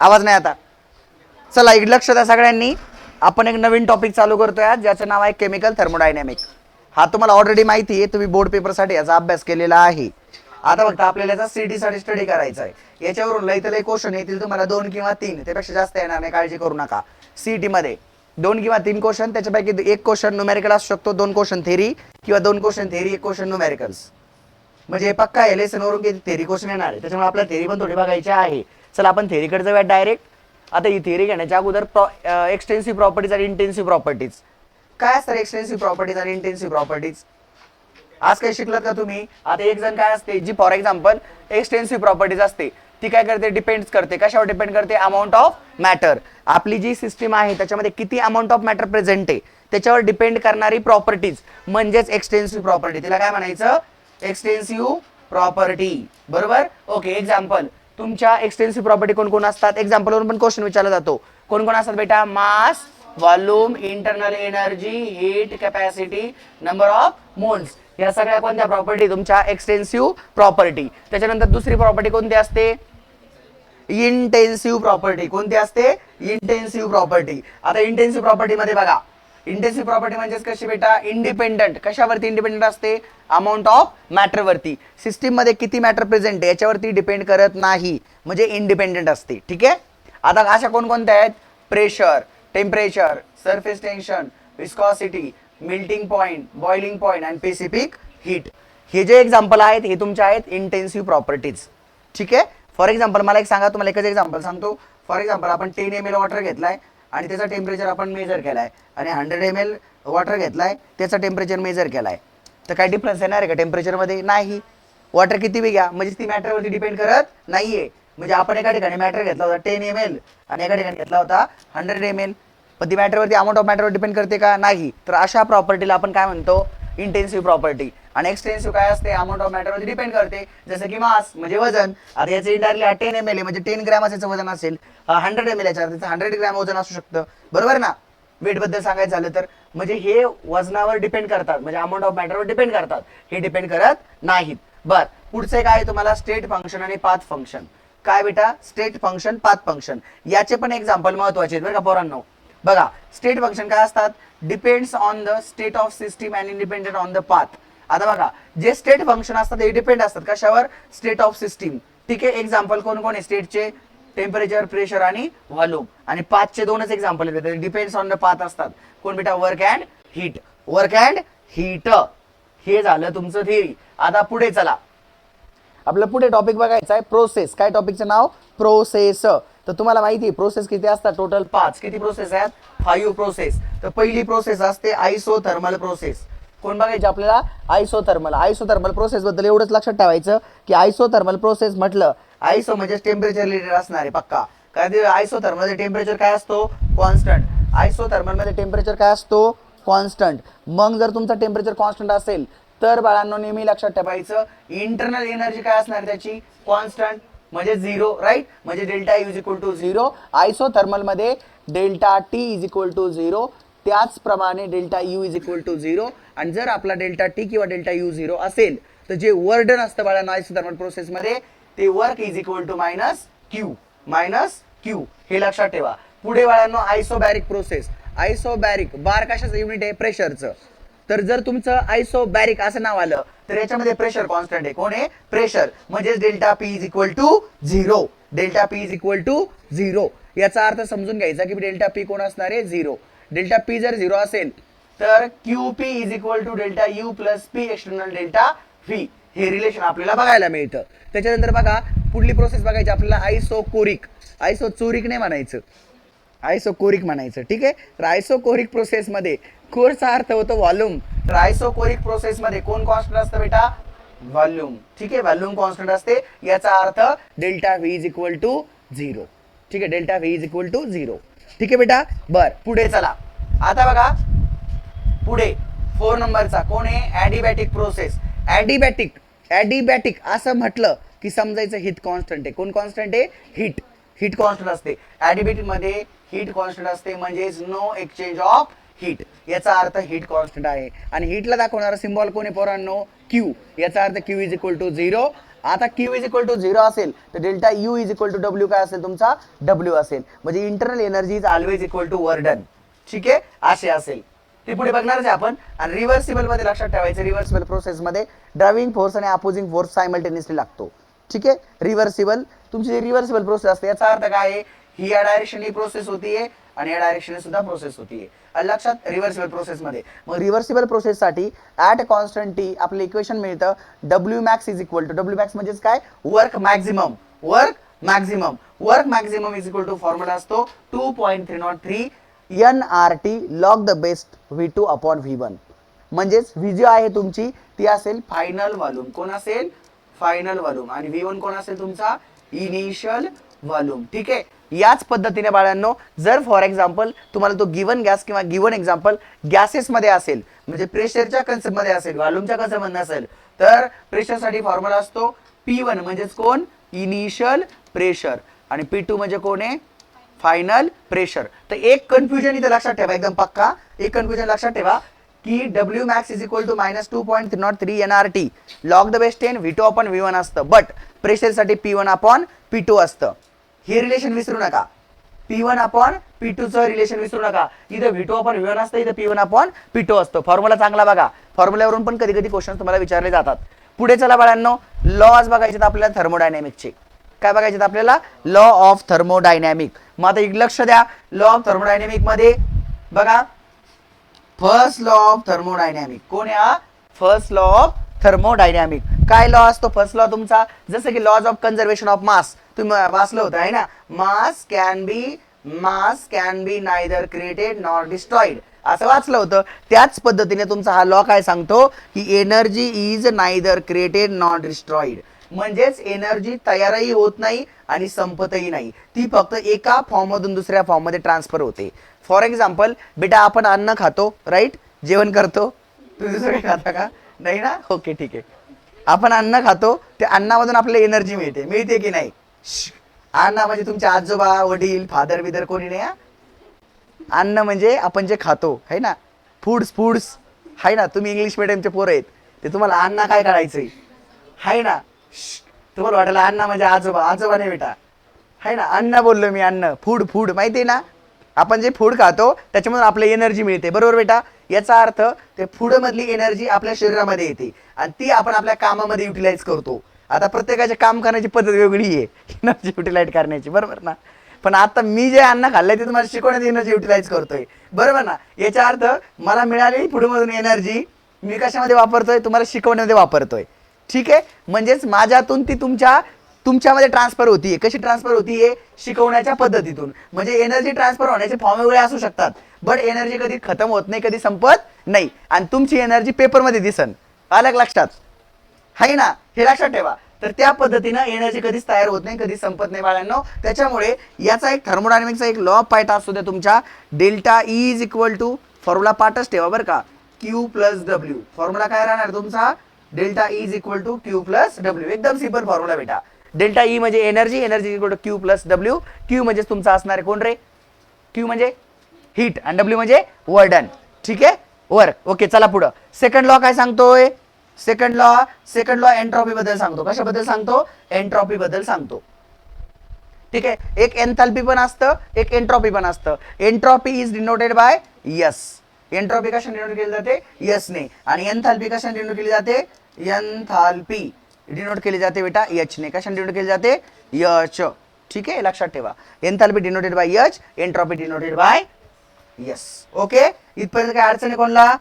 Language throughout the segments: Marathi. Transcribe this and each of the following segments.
आवाज नाही आता. चला इकडे लक्ष द्या सगळ्यांनी. आपण एक नवीन टॉपिक चालू करतोय आज, ज्याचं नाव आहे केमिकल थर्मोडायनॅमिक. हा तुम्हाला ऑलरेडी माहिती आहे, तुम्ही बोर्ड पेपरसाठी याचा अभ्यास केलेला आहे. आता फक्त आपल्याला याचा सीटी साठी स्टडी करायचा आहे. याच्यावरून लय तर लय क्वेश्चन येतील तुम्हाला, 2 किंवा 3, त्यापेक्षा जास्त येणार नाही, काळजी करू नका. सीईटी मध्ये 2 किंवा 3 क्वेश्चन, त्याच्यापैकी एक क्वेश्चन न्यूमेरिकल असू शकतो, 2 क्वेश्चन थेरी, किंवा 2 क्वेश्चन थेरी 1 क्वेश्चन न्यूमेरिकल्स. म्हणजे पक्का आहे लेसन वरून की थेरी क्वेश्चन येणार आहे, त्याच्यामुळे आपल्याला थेरी पण थोडी बघायची आहे. चला आपण थेरीकडे जाऊया डायरेक्ट. आता ही थेरी घेण्याच्या अगोदर एक्सटेन्सिव्ह प्रॉपर्टीज आणि इंटेन्सिव्ह प्रॉपर्टीज काय असतात. एक्सटेन्सिव्ह प्रॉपर्टीज आणि इंटेन्सिव्ह प्रॉपर्टीज आज काही शिकलात का तुम्ही? आता एक जण काय असते जी फॉर एक्झाम्पल एक्सटेन्सिव्ह प्रॉपर्टीज असते, ती काय करते, डिपेंड करते कशावर डिपेंड करते, अमाऊंट ऑफ मॅटर. आपली जी सिस्टीम आहे त्याच्यामध्ये किती अमाऊंट ऑफ मॅटर प्रेझेंट आहे त्याच्यावर डिपेंड करणारी प्रॉपर्टीज म्हणजेच एक्सटेन्सिव्ह प्रॉपर्टी. तिला काय म्हणायचं? Extensive property. बरोबर. ओके. एक्झाम्पल तुमच्या एक्सटेन्सिव्ह प्रॉपर्टी कोण कोण असतात? एक्झाम्पल वरून पण क्वेश्चन विचारला जातो. कोण कोण असतात बेटा? Mass, volume, internal energy, heat, capacity, number of moles. या सगळ्या कोणत्या प्रॉपर्टी? तुमच्या एक्सटेन्सिव्ह प्रॉपर्टी. त्याच्यानंतर दुसरी प्रॉपर्टी कोणती असते? Intensive property. कोणती असते? Intensive property. आता इंटेन्सिव्ह प्रॉपर्टी मध्ये बघा, इंटेन्सिव्ह प्रॉपर्टी म्हणजे कशी बेटा? इंडिपेंडंट. कशावरती इंडिपेंडंट असते? अमाऊंट ऑफ मॅटर वरती. सिस्टीम मध्ये किती मॅटर प्रेझेंट आहे याच्यावरती डिपेंड करत नाही, म्हणजे इंडिपेंडंट असते. ठीक आहे. आता अशा कोणकोणत्या आहेत? Pressure, temperature, surface tension, viscosity, melting point, boiling point आणि स्पेसिफिक हीट. हे जे एक्झाम्पल आहेत हे तुमचे आहेत इंटेन्सिव्ह प्रॉपर्टीज. ठीक आहे. फॉर एक्झाम्पल मला एक सांगा, तुम्हाला एकच एक्झाम्पल सांगतो. फॉर एक्झाम्पल आपण 10 ml वॉटर घेतलाय आणि त्याचा टेम्परेचर आपण मेजर केलाय, आणि 100 ml वॉटर घेतलाय त्याचा टेम्परेचर मेजर केलाय, तर काय डिफरन्स येणार आहे का टेम्परेचर मध्ये? नाही. वॉटर किती बी घ्या, म्हणजे ती मॅटरवरती डिपेंड करत नाहीये. म्हणजे आपण एका ठिकाणी मॅटर घेतला होता 10 ml आणि एका ठिकाणी घेतला होता 100 ml, पण ती मॅटरवरती अमाऊंट ऑफ मॅटरवर डिपेंड करते का? नाही. तर अशा प्रॉपर्टीला आपण काय म्हणतो? Intensive property. आणि एक्सटेन्सिव्ह काय असते? अमाऊंट ऑफ मॅटरवरती डिपेंड करते, जसं की मास म्हणजे वजन. आता याचे इंडायरेक्टली 10 ml म्हणजे 10 ग्रॅम असायचं वजन असेल, 100 ml याच्या 100 ग्रॅम वजन असू शकतं. बरोबर ना? वेट बद्दल सांगायचं झालं तर म्हणजे हे वजनावर डिपेंड करतात, म्हणजे अमाऊंट ऑफ मॅटरवर डिपेंड करतात, हे डिपेंड करत नाहीत. बर. पुढचे काय तुम्हाला? स्टेट फंक्शन आणि पाथ फंक्शन. काय बेटा? State function, path function. याचे पण एक्झाम्पल महत्वाचे आहेत बरं का पोरांनो. बघा, स्टेट फंक्शन काय असतात? Depends on the state of system and independent on the path. आता बघा, जे स्टेट फंक्शन असतात ते डिपेंड असतात कशावर? State of system. ठीक आहे. एक्झाम्पल कोण कोण आहे स्टेटचे? टेम्परेचर, प्रेशर आणि व्हॉल्यूम. आणि पाथचे 2च एक्झाम्पल येतात, डिपेंड्स ऑन द पाथ असतात. कोण बेटा? Work and heat. Work and heat. हे झालं तुमचं थिअरी. आता पुढे चला, आपलं पुढे टॉपिक बघायचा आहे प्रोसेस. काय टॉपिकचं नाव? प्रोसेस. तर तुम्हाला माहिती आहे प्रोसेस किती असतात? टोटल 5. किती प्रोसेस आहेत? 5 प्रोसेस. तर पहिली प्रोसेस असते आयसोथर्मल प्रोसेस. कोण बघायचे आपल्याला? आयसोथर्मल. आयसोथर्मल प्रोसेस बद्दल एवढंच लक्षात ठेवायचं की आयसोथर्मल प्रोसेस म्हटलं, आयसो म्हणजे टेम्परेचर रिलेटेड असणार आहे पक्का. कारण आयसोथर्मल मध्ये टेम्परेचर काय असतो? कॉन्स्टंट. आयसोथर्मल मध्ये टेम्परेचर काय असतो? कॉन्स्टंट. मग जर तुमचा टेम्परेचर कॉन्स्टंट असेल तर बाळांनो नेहमी लक्षात ठेवायचं इंटरनल एनर्जी काय असणार त्याची? कॉन्स्टंट, म्हणजे 0. राईट. म्हणजे delta U is equal to 0. Isothermal मध्ये delta T is equal to 0. त्याचप्रमाणे delta U is equal to 0. आणि जर आपला डेल्टा टी किंवा डेल्टा यू 0 असेल तर जे वर्डन असतं बाळांनो आयसोथर्मल प्रोसेस मध्ये ते work is equal to minus Q. Minus Q हे लक्षात ठेवा. पुढे बाळांनो आयसोबॅरिक प्रोसेस. आयसोबॅरिक, बार कशाचं युनिट आहे? प्रेशरचं. तर जर तुमचं आयसोबॅरिक असं नाव आलं तर याच्यामध्ये प्रेशर कॉन्स्टंट आहे. कोण आहे? प्रेशर. म्हणजे delta P is equal to 0. Delta P is equal to 0. याचा अर्थ समजून घ्यायचा की डेल्टा पी कोण असणार आहे? 0. डेल्टा पी जर 0 असेल तर Q P is equal to delta U plus P external delta V. हे रिलेशन आपल्याला बघायला मिळतं. त्याच्यानंतर बघा पुढली प्रोसेस बघायची आपल्याला आयसोकोरिक. आयसोचोरिक नाही म्हणायचं, आयसोकोरिक म्हणायचं. ठीक आहे. तर आयसोकोरिक प्रोसेस मध्ये कोरचा अर्थ होतो व्हॉल्यूम. तर आयसोकोरिक प्रोसेस मध्ये कोण कॉन्स्टंट असतं बेटा? व्हॉल्यूम. ठीक आहे. व्हॉल्यूम कॉन्स्टंट असते. याचा अर्थ delta V is equal to 0. ठीक आहे. Delta V is equal to 0. ठीक आहे बेटा. बर. पुढे चला. आता बघा पुढे 4 नंबरचा कोण आहे? ॲडिबॅटिक प्रोसेस. ॲडिबॅटिक. ॲडिबॅटिक असं म्हटलं की समजायचं हीट कॉन्स्टंट आहे. कोण कॉन्स्टंट आहे? हीट. हीट कॉन्स्टंट असते. ॲडिबॅटिक मध्ये हीट कॉन्स्टंट असते, म्हणजेच नो एक्सचेंज ऑफ हीट. याचा अर्थ हीट कॉन्स्टंट आहे. आणि हीटला दाखवणारा सिम्बॉल कोण आहे पोरांनो? क्यू. याचा अर्थ क्यू इज इक्वल टू 0. आता Q इज इक्वल टू 0 असेल तर delta U is equal to W काय असेल तुमचा W असेल. म्हणजे internal energy is always equal to work done. ठीक आहे, असे असेल. ते पुढे बघणारच आहे आपण. आणि रिव्हर्सिबल मध्ये लक्षात ठेवायचं, रिव्हर्सिबल प्रोसेस मध्ये ड्रायव्हिंग फोर्स आणि अपोजिंग फोर्स सायमल्टेनियसली लागतो. ठीक आहे, रिव्हर्सिबल तुमची रिव्हर्सिबल प्रोसेस असते. याचा अर्थ काय आहे, ही या डायरेक्शननी प्रोसेस होतीये आणि या डायरेक्शनने सुद्धा प्रोसेस होतीये. लक्षात, रिव्हर्सिबल प्रोसेस मध्ये. मग रिव्हर्सिबल प्रोसेस साठी ऍट कॉन्स्टंट टी आपलं इक्वेशन मिळतं W max is equal to, W max म्हणजेच काय, work maximum. Work maximum, work maximum is equal to formula असतो 2.303 NRT log the base V2 upon V1. म्हणजेच V जी आहे तुमची ती असेल फायनल व्हॉल्यूम. कोण असेल, फायनल व्हॉल्यूम. आणि V1 कोण असेल तुमचा, इनिशियल व्हॉल्यूम. ठीक आहे, याच पद्धतीने बाळांनो, जर फॉर एक्झाम्पल तुम्हाला तो गिवन गॅस किंवा गिवन एक्झाम्पल गॅसेस मध्ये असेल, म्हणजे प्रेशरच्या कन्सेप्ट मध्ये असेल, व्हॉल्यूमच्या कन्सेप्ट मध्ये असेल, तर प्रेशरसाठी फॉर्म्युला असतो P1 म्हणजेच कोण, इनिशियल प्रेशर. आणि P2 म्हणजे कोण आहे, फायनल प्रेशर. तर एक कन्फ्युजन इथे लक्षात ठेवा, एकदम पक्का एक कन्फ्युजन लक्षात ठेवा की W max is equal to -2.303 NRT log the base 10 V2 upon V1 असतं. बट प्रेशरसाठी P1 अपॉन P2 असतं. हे रिलेशन विसरू नका, P1 अपॉन P2 चं रिलेशन विसरू नका. इथं V2 अपॉन V1 असतं, इथं P1 अपॉन P2 असतं. फॉर्म्युला चांगला बघा, फॉर्म्युल्यावरून पण कधी कधी क्वेश्चन तुम्हाला विचारले जातात. पुढे चला बाळांनो, लॉज बघायचे आपल्याला थर्मोडायनॅमिकचे. काय बघायचे आपल्याला, लॉ ऑफ थर्मोडायनॅमिक. मग आता एक लक्ष द्या, लॉ ऑफ थर्मोडायनॅमिक मध्ये बघा, फर्स्ट लॉ ऑफ थर्मोडायनॅमिक कोण आहे, फर्स्ट लॉ ऑफ थर्मोडायनॅमिक. काय लॉ असतो फर्स्ट लॉ तुमचा, जसं की laws of conservation of mass तुम्ही वाचलं होतं आहे ना, mass can be neither created nor destroyed, असं वाचलं होतं. त्याच पद्धतीने तुमचा हा लॉ काय सांगतो की energy is neither created nor destroyed. म्हणजेच एनर्जी तयारही होत नाही आणि संपतही नाही, ती फक्त एका फॉर्म मधून दुसऱ्या फॉर्म मध्ये ट्रान्सफर होते. फॉर एक्झाम्पल बेटा, आपण अन्न खातो, राईट, जेवण करतो, तुम्ही दुसरं काही खाता का, नाही ना, ओके ठीक आहे. आपण अन्न खातो, त्या अन्नामधून आपल्याला एनर्जी मिळते की नाही. अन्न म्हणजे तुमचे आजोबा वडील फादर बिदर कोणी नाही. अन्न म्हणजे आपण जे खातो है ना, फूड्स आहे ना. तुम्ही इंग्लिश मिडियमचे पोरं आहेत, ते तुम्हाला अन्न काय करायचंय आहे ना. तुम्हाला वाटेल अन्न म्हणजे आजोबा नाही बेटा, है ना. अन्न बोललो मी, अन्न, फूड माहिती आहे ना. आपण जे फूड खातो त्याच्यामधून आपल्याला एनर्जी मिळते, बरोबर बेटा. याचा अर्थ ते फूड मधली एनर्जी आपल्या शरीरामध्ये येते आणि ती आपण आपल्या कामामध्ये युटिलाइज करतो. आता प्रत्येकाचे काम करण्याची पद्धत वेगळी आहे एनर्जी युटिलाइज करण्याची, बरोबर ना. पण आता मी जे अन्न खाल्लंय ते तुम्हाला शिकवण्यात एनर्जी युटिलाइज करतोय, बरोबर ना. याचा अर्थ मला मिळालेली फूड मधून एनर्जी मी कशामध्ये वापरतोय, तुम्हाला शिकवण्यामध्ये वापरतोय. ठीक आहे, म्हणजेच माझ्यातून ती तुमच्यामध्ये ट्रान्सफर होतीये. कशी ट्रान्सफर होतीये, शिकवण्याच्या पद्धतीतून. म्हणजे एनर्जी ट्रान्सफर होण्याचे फॉर्म वेगळे असू शकतात, बट एनर्जी कधी खतम होत नाही, कधी संपत नाही. आणि तुमची एनर्जी पेपरमध्ये दिसन, अलग लक्षात आहे ना, हे लक्षात ठेवा. तर त्या पद्धतीनं एनर्जी कधीच तयार होत नाही, कधी संपत नाही बाळांनो. त्याच्यामुळे याचा एक थर्मोडायनॅमिक्सचा एक लॉ पार्ट असू द्या तुमच्या, delta E is equal to, formula पार्टच ठेवा बरं का, Q प्लस डब्ल्यू. फॉर्म्युला काय राहणार तुमचा, delta E is equal to Q plus W. एकदम सिंपल फॉर्म्युला बेटा. डेल्टा ई म्हणजे energy equal to Q plus W. Q म्हणजे तुमचा असणार आहे कोण रे, Q म्हणजे हीट आणि W म्हणजे वर्क डन. ठीक आहे, वर्क. ओके, चला पुढं. सेकंड लॉ काय सांगतोय, सेकंड लॉ एंट्रॉपी बद्दल सांगतो. कशाबद्दल सांगतो, एंट्रॉपी बद्दल सांगतो. ठीक आहे, एक एन्थाल्पी पण असतं, एक एंट्रॉपी पण असतं. Entropy is denoted by yes. Entropy कशाने डिनोट केली जाते, यस ने. आणि एन्थाल्पी कशाने डिनोट केली जाते, एन्थाल्पी डिनोट केली जाते बेटा एच ने. कशाने डिनोट केली जाते, एच. ठीक आहे, लक्षात ठेवा. Enthalpy denoted by H, entropy denoted by yes. Okay, इथपर्यंत काय अडचण आहे कोणला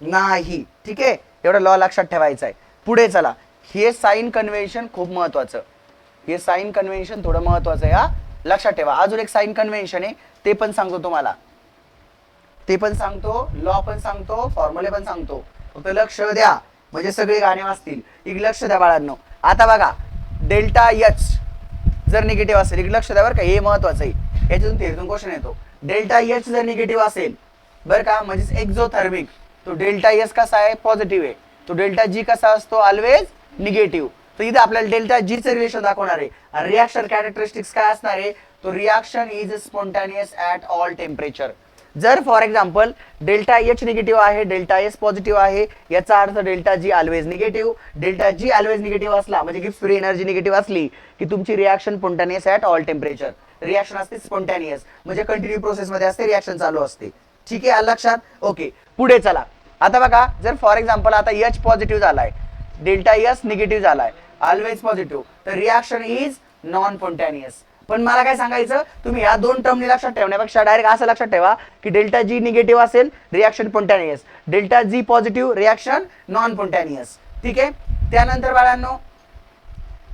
नाही. ठीक आहे, एवढा लॉ लक्षात ठेवायचा आहे. पुढे चला, हे साइन कन्व्हेन्शन खूप महत्वाचं, हे साइन कन्व्हेन्शन थोडं महत्वाचं आहे, हा लक्षात ठेवा. अजून एक साइन कन्व्हेन्शन आहे, ते पण सांगतो तुम्हाला, ते पण सांगतो, लॉ पण सांगतो, फॉर्म्युले पण सांगतो. फक्त लक्ष द्या, म्हणजे सगळे गाणे वाचतील. एक लक्ष द्या बाळांनो. आता बघा, डेल्टा एच जर निगेटिव्ह असेल, एक लक्ष द्या बरं का, हे महत्वाचं आहे. याच्यातून थेरीतून क्वेश्चन येतो. डेल्टा एच जर निगेटिव्ह असेल बरं का, म्हणजे एक्झोथर्मिक, तो डेल्टा एस कसा आहे, पॉझिटिव्ह आहे. तो डेल्टा जी कसा असतो, ऑलवेज निगेटिव्ह. तर इथे आपल्याला डेल्टा जी चं रिलेशन दाखवणार आहे. आणि रिॲक्शन कॅरेक्टरिस्टिक्स काय असणार आहे, तो reaction is spontaneous at all temperature. जर for example delta H negative आहे, डेल्टा एस पॉझिटिव्ह आहे, याचा अर्थ delta G always negative. Delta G always negative असला म्हणजे गिब्स फ्री एनर्जी निगेटिव्ह असली की तुमची reaction spontaneous at all temperature. Reaction असते स्पॉन्टेनियस म्हणजे कंटिन्यू प्रोसेस मध्ये असते, रिॲक्शन चालू असते. ठीक आहे, आलं लक्षात? ओके, पुढे चला. आता बघा, जर फॉर एक्झाम्पल आता एच पॉझिटिव्ह झालाय, डेल्टा एस निगेटिव्ह झालाय, ऑलवेज पॉझिटिव्ह, तर रिॲक्शन इज नॉन स्पॉन्टेनियस. पण मला काय सांगायचं, तुम्ही या दोन टर्मनी लक्षात ठेवण्यापेक्षा डायरेक्ट असं लक्षात ठेवा की डेल्टा जी निगेटिव्ह असेल reaction spontaneous, delta G positive reaction non spontaneous. ठीक आहे. त्यानंतर बाळांनो,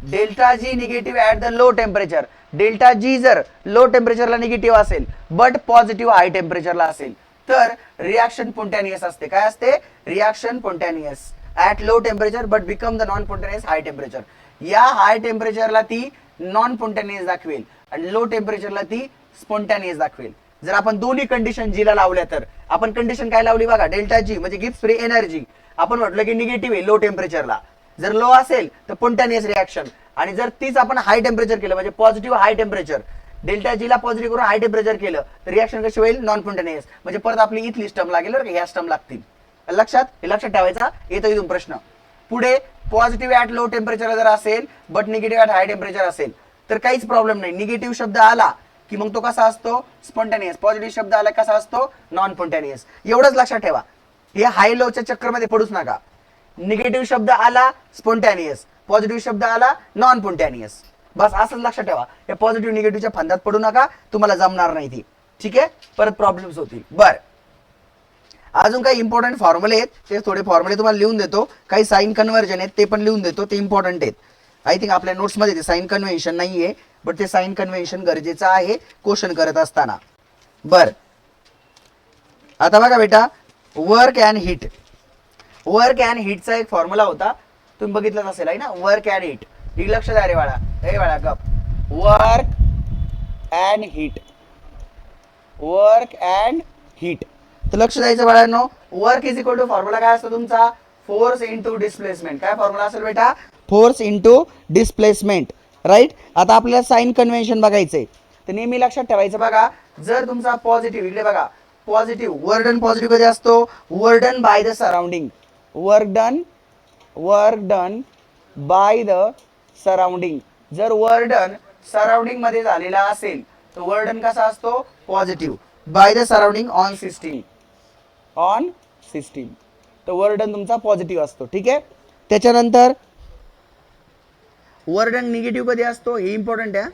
delta G negative at the low temperature. Delta G जर लो टेम्परेचरला निगेटिव्ह असेल बट पॉझिटिव्ह हाय टेम्परेचरला असेल तर रिॲक्शन स्पॉन्टेनियस असते. काय असते? Reaction spontaneous at low temperature but become the non spontaneous high temperature. या हाय टेम्परेचरला ती नॉन स्पॉन्टेनियस दाखवेल आणि लो टेम्परेचरला ती स्पॉन्टेनियस दाखवेल. जर आपण दोन्ही कंडिशन जीला लावल्या तर आपण कंडिशन काय लावली बघा, डेल्टा जी म्हणजे गिब्स फ्री एनर्जी आपण म्हटलं की निगेटिव्ह आहे लो टेम्परेचरला, जर लो असेल तर स्पॉन्टेनियस रिॲक्शन, आणि जर तीच आपण हाय टेम्परेचर केलं म्हणजे positive high temperature, delta G ला पॉझिटिव्ह करून हाय टेम्परेचर केलं तर रिॲक्शन कशी होईल? Non spontaneous. म्हणजे परत आपली इथली स्टर्म लागेल बरं का, ह्या स्टर्म लागतील. लक्षात? हे लक्षात ठेवायचा. येतो इथून प्रश्न. पुढे पॉझिटिव्ह ऍट लो टेम्परेचर जर असेल but negative at high temperature असेल तर काहीच प्रॉब्लेम नाही. निगेटिव्ह शब्द आला की मग तो कसा असतो? स्पॉन्टेनियस. पॉझिटिव्ह शब्द आला कसा असतो? Non spontaneous. एवढंच लक्षात ठेवा. हे हाय लोच्या चक्करमध्ये पडूच नका. निगेटिव्ह शब्द आला स्पॉन्टेनियस, पॉझिटिव्ह शब्द आला नॉन स्पॉन्टेनियस. बस असंच लक्षात ठेवा. या पॉझिटिव्ह निगेटिव्हच्या फंदात पडू नका, तुम्हाला जमणार नाही ती. ठीक आहे, परत प्रॉब्लेम्स होतील. बर, अजून काही इम्पॉर्टंट फॉर्म्युले आहेत, ते थोडे फॉर्म्युले तुम्हाला लिहून देतो. काही साइन कन्व्हर्जन आहेत ते पण लिहून देतो, ते इम्पॉर्टंट आहेत. आय थिंक आपल्या नोट्समध्ये ते साइन कन्व्हेन्शन नाहीये, बट ते साइन कन्व्हेन्शन गरजेचं आहे क्वेश्चन करत असताना. बर, आता बघा बेटा, work and heat. Work and हीटचा एक फॉर्म्युला होता, तुम्ही बघितलाच असेल आहे ना, वर्क अँड हीट. एक लक्ष द्या रे बाळा, हे बाळा गप. Work and heat, work and heat. तर लक्ष द्यायचं बाळांनो. Work is equal to formula काय असतो तुमचा? Force into displacement. काय फॉर्म्युला असेल बेटा? Force into displacement. राईट. आता आपल्याला साइन कन्व्हेन्शन बघायचंय, तर नेहमी लक्षात ठेवायचं बघा, जर तुमचा पॉझिटिव्ह, इकडे बघा, पॉझिटिव्ह वर्क डन पॉझिटिव्ह कधी असतो? Work done by the surrounding. Work done by the surrounding. जर वर्क डन सराउंडिंग मध्ये झालेला असेल तर वर्क डन कसा असतो? Positive. By the surrounding on system, on system, तर वर्क डन तुमचा पॉझिटिव्ह असतो. ठीक आहे. त्याच्यानंतर वर्क डन निगेटिव्ह कधी असतो? हे इम्पॉर्टंट आहे,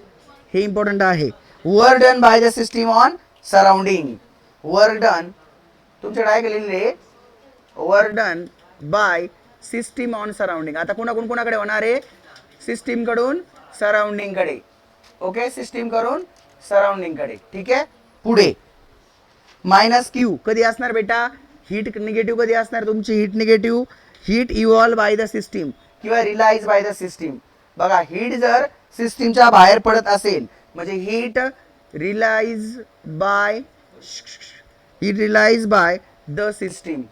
हे इम्पॉर्टंट आहे. Work done by the system on surrounding. Work done तुमच्या काय केलेले? Work done bye system on surrounding. आता कोणाकडून कोणाकडे होणार आहे? सिस्टीम कडून सराउंडिंग कडे. ओके, सिस्टीम करून सराउंडिंग कडे. ठीक आहे. पुढे मायनस क्यू कधी असणार बेटा? हीट निगेटिव्ह कधी असणार तुमची? Heat negative. Heat evolve by the system किंवा रिलाइज बाय द सिस्टीम. बघा, हीट जर सिस्टीमच्या बाहेर पडत असेल म्हणजे heat release by the system,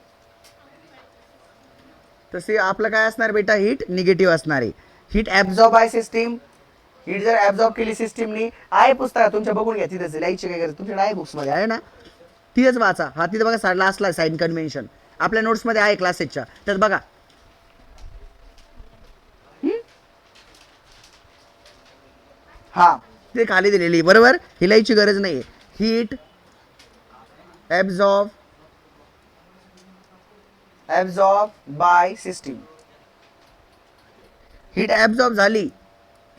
तसे आपलं काय असणार बेटा? हीट निगेटिव्ह असणार आहे. Heat absorb by system. Heat जर ऍब्झॉर्ब केली सिस्टीमनी, आहे पुस्तकात तुमच्या, बघून घ्या, तिथेच लिहायची काय गरज, तुमच्याकडे आहे बुक्स मध्ये आहे ना, तिथेच वाचा. हा तिथे बघा लास्टला साइन कन्व्हेन्शन आपल्या नोट्स मध्ये आहे क्लासेसच्या, त्यात बघा. हा, ते खाली दिलेली बरोबर, हिलायची गरज नाहीये. Heat absorb by system. Heat absorb झाली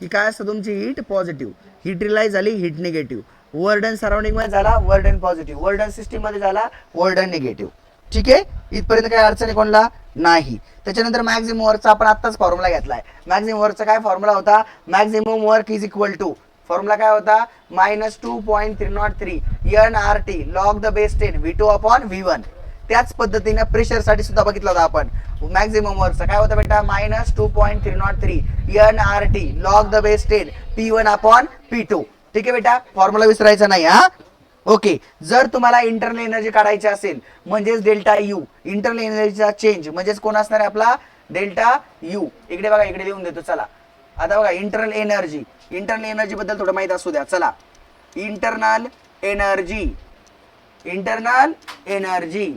की काय असतं तुमची? Heat positive. हीट रिलाइज झाली, heat negative. Work done surrounding मध्ये झाला, work done positive. Work done system मध्ये झाला, वर्क डन निगेटिव्ह. ठीक आहे, इथपर्यंत काही अडचण आहे कोणला? नाही. त्याच्यानंतर मॅक्झिमम वर्कचा आपण आत्ताच फॉर्म्युला घेतलाय. मॅक्झिमम वर्कचा काय फॉर्म्युला होता? Maximum work is equal to, formula काय होता? -2.303 NRT log the base 10 V2 upon V1. त्याच पद्धतीने प्रेशर साठी सुद्धा बघितला होता आपण. मॅक्झिमम वर्कचा काय होता बेटा? -2.303 NRT log the base 10 P1 upon P2. ठीक आहे बेटा, फॉर्म्युला विसरायचा नाही हा. ओके, जर तुम्हाला इंटरनल एनर्जी काढायची असेल म्हणजेच डेल्टा यू, इंटरनल एनर्जीचा चेंज म्हणजेच कोण असणार आहे आपला? Delta U. इकडे बघा, इकडे लिहून देतो. चला आता बघा, इंटरनल एनर्जी बद्दल थोडं माहित असू द्या. चला, इंटरनल एनर्जी इंटरनल एनर्जी.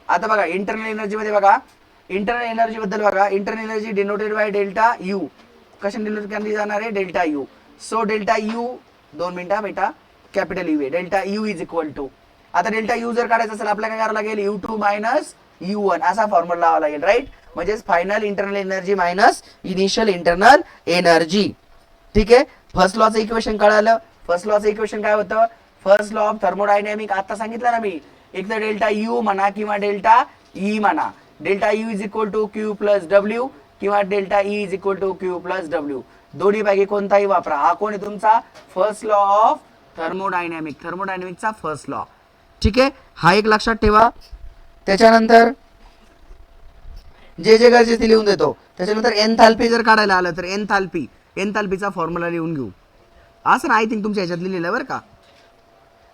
आता बघा इंटरनल एनर्जी मध्ये बघा, इंटरनल एनर्जी बद्दल बघा, internal energy denoted by delta U. कशाने डिनोट केली जाणार आहे? Delta U. So delta U, 2 मिनिटं बेटा, कॅपिटल यू आहे. Delta U is equal to, आता डेल्टा यू जर काढायचं असेल आपल्याला काय करावं लागेल? U2 मायनस U1 असा फॉर्म्युला लावावा लागेल, राईट. म्हणजेच final internal energy minus initial internal energy. ठीक आहे. फर्स्ट लॉचं इक्वेशन कळालं. फर्स्ट लॉचं इक्वेशन काय होतं? फर्स्ट लॉ ऑफ थर्मोडायनॅमिक आता सांगितलं ना मी, एक तर डेल्टा यू म्हणा किंवा डेल्टा ई म्हणा. Delta U is equal to Q plus W किंवा delta E is equal to Q plus W. दोन्ही पैकी कोणताही वापरा. हा कोण आहे तुमचा? फर्स्ट लॉ ऑफ थर्मोडायनॅमिक, थर्मोडायनॅमिकचा फर्स्ट लॉ. ठीक आहे. हा एक लक्षात ठेवा. त्याच्यानंतर जे गरजेचे ते लिहून देतो. त्याच्यानंतर एन्थाल्पी जर काढायला आलं तर एन्थाल्पीचा फॉर्म्युला लिहून घेऊ. असं आय थिंक तुमच्या ह्याच्यात लिहिलेलं बरं का?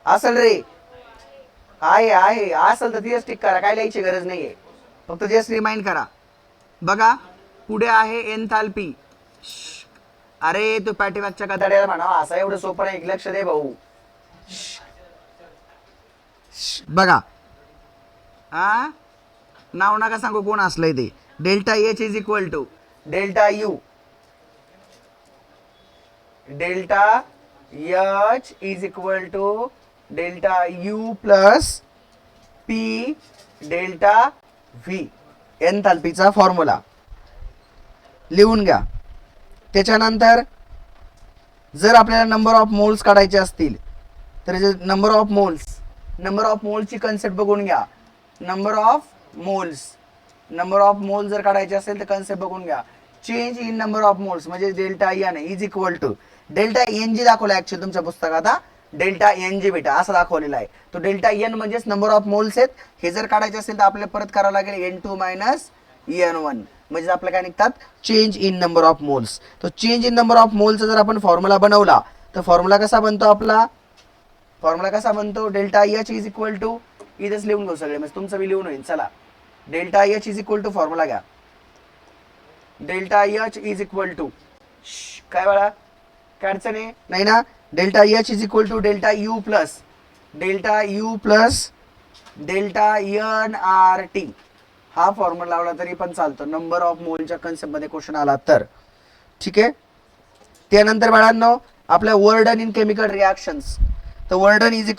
असल रे, आहे असल तर तिथेच टिक करा, काय लिहायची गरज नाहीये, फक्त जस्ट रिमाइंड करा. बघा पुढे आहे एन्थाल्पी. अरे तो पॅटीमॅकच्या कथड्याला म्हणा, असं एवढं सोपं नाही, लक्ष दे भाऊ. बघा नाव नका सांगू कोण असलंय ते. Delta H is equal to delta U, delta H is equal to delta U plus P delta V. एन्थाल्पीचा फॉर्म्युला लिहून घ्या. त्याच्यानंतर जर आपल्याला नंबर ऑफ मोल्स काढायचे असतील तर नंबर ऑफ मोल्सची कन्सेप्ट बघून घ्या. नंबर ऑफ मोल्स जर काढायचे असेल तर कन्सेप्ट बघून घ्या. Change in number of moles म्हणजे delta N is equal to delta N G दाखवला ऍक्च्युअली तुमच्या पुस्तकात. डेल्टा एन जी बेटा असं दाखवलेला आहे. तो डेल्टा एन म्हणजेच नंबर ऑफ मोल्स आहेत. हे जर काढायचे असेल तर आपल्याला परत करावं लागेल N2 मायनस N1 म्हणजे आपल्या काय निघतात? Change in number of moles. तो चेंज इन नंबर ऑफ मोल्सचा जर आपण फॉर्म्युला बनवला तर फॉर्म्युला कसा बनतो आपला? Delta H is equal to, इथेच लिहून घेऊ सगळे म्हणजे तुमचं बी लिहून होईल. चला delta H is equal to formula घ्या. Delta H is equal to काय बाळा? काय अडचण आहे? नाही ना. Delta H is equal to delta U plus delta N R T. हा फॉर्म्युला लावला तरी पण चालतो नंबर ऑफ मोलच्या कन्सेप्ट मध्ये क्वेश्चन आला तर. ठीक आहे. त्यानंतर बाळांनो आपल्या work done in chemical reactions, तर work done is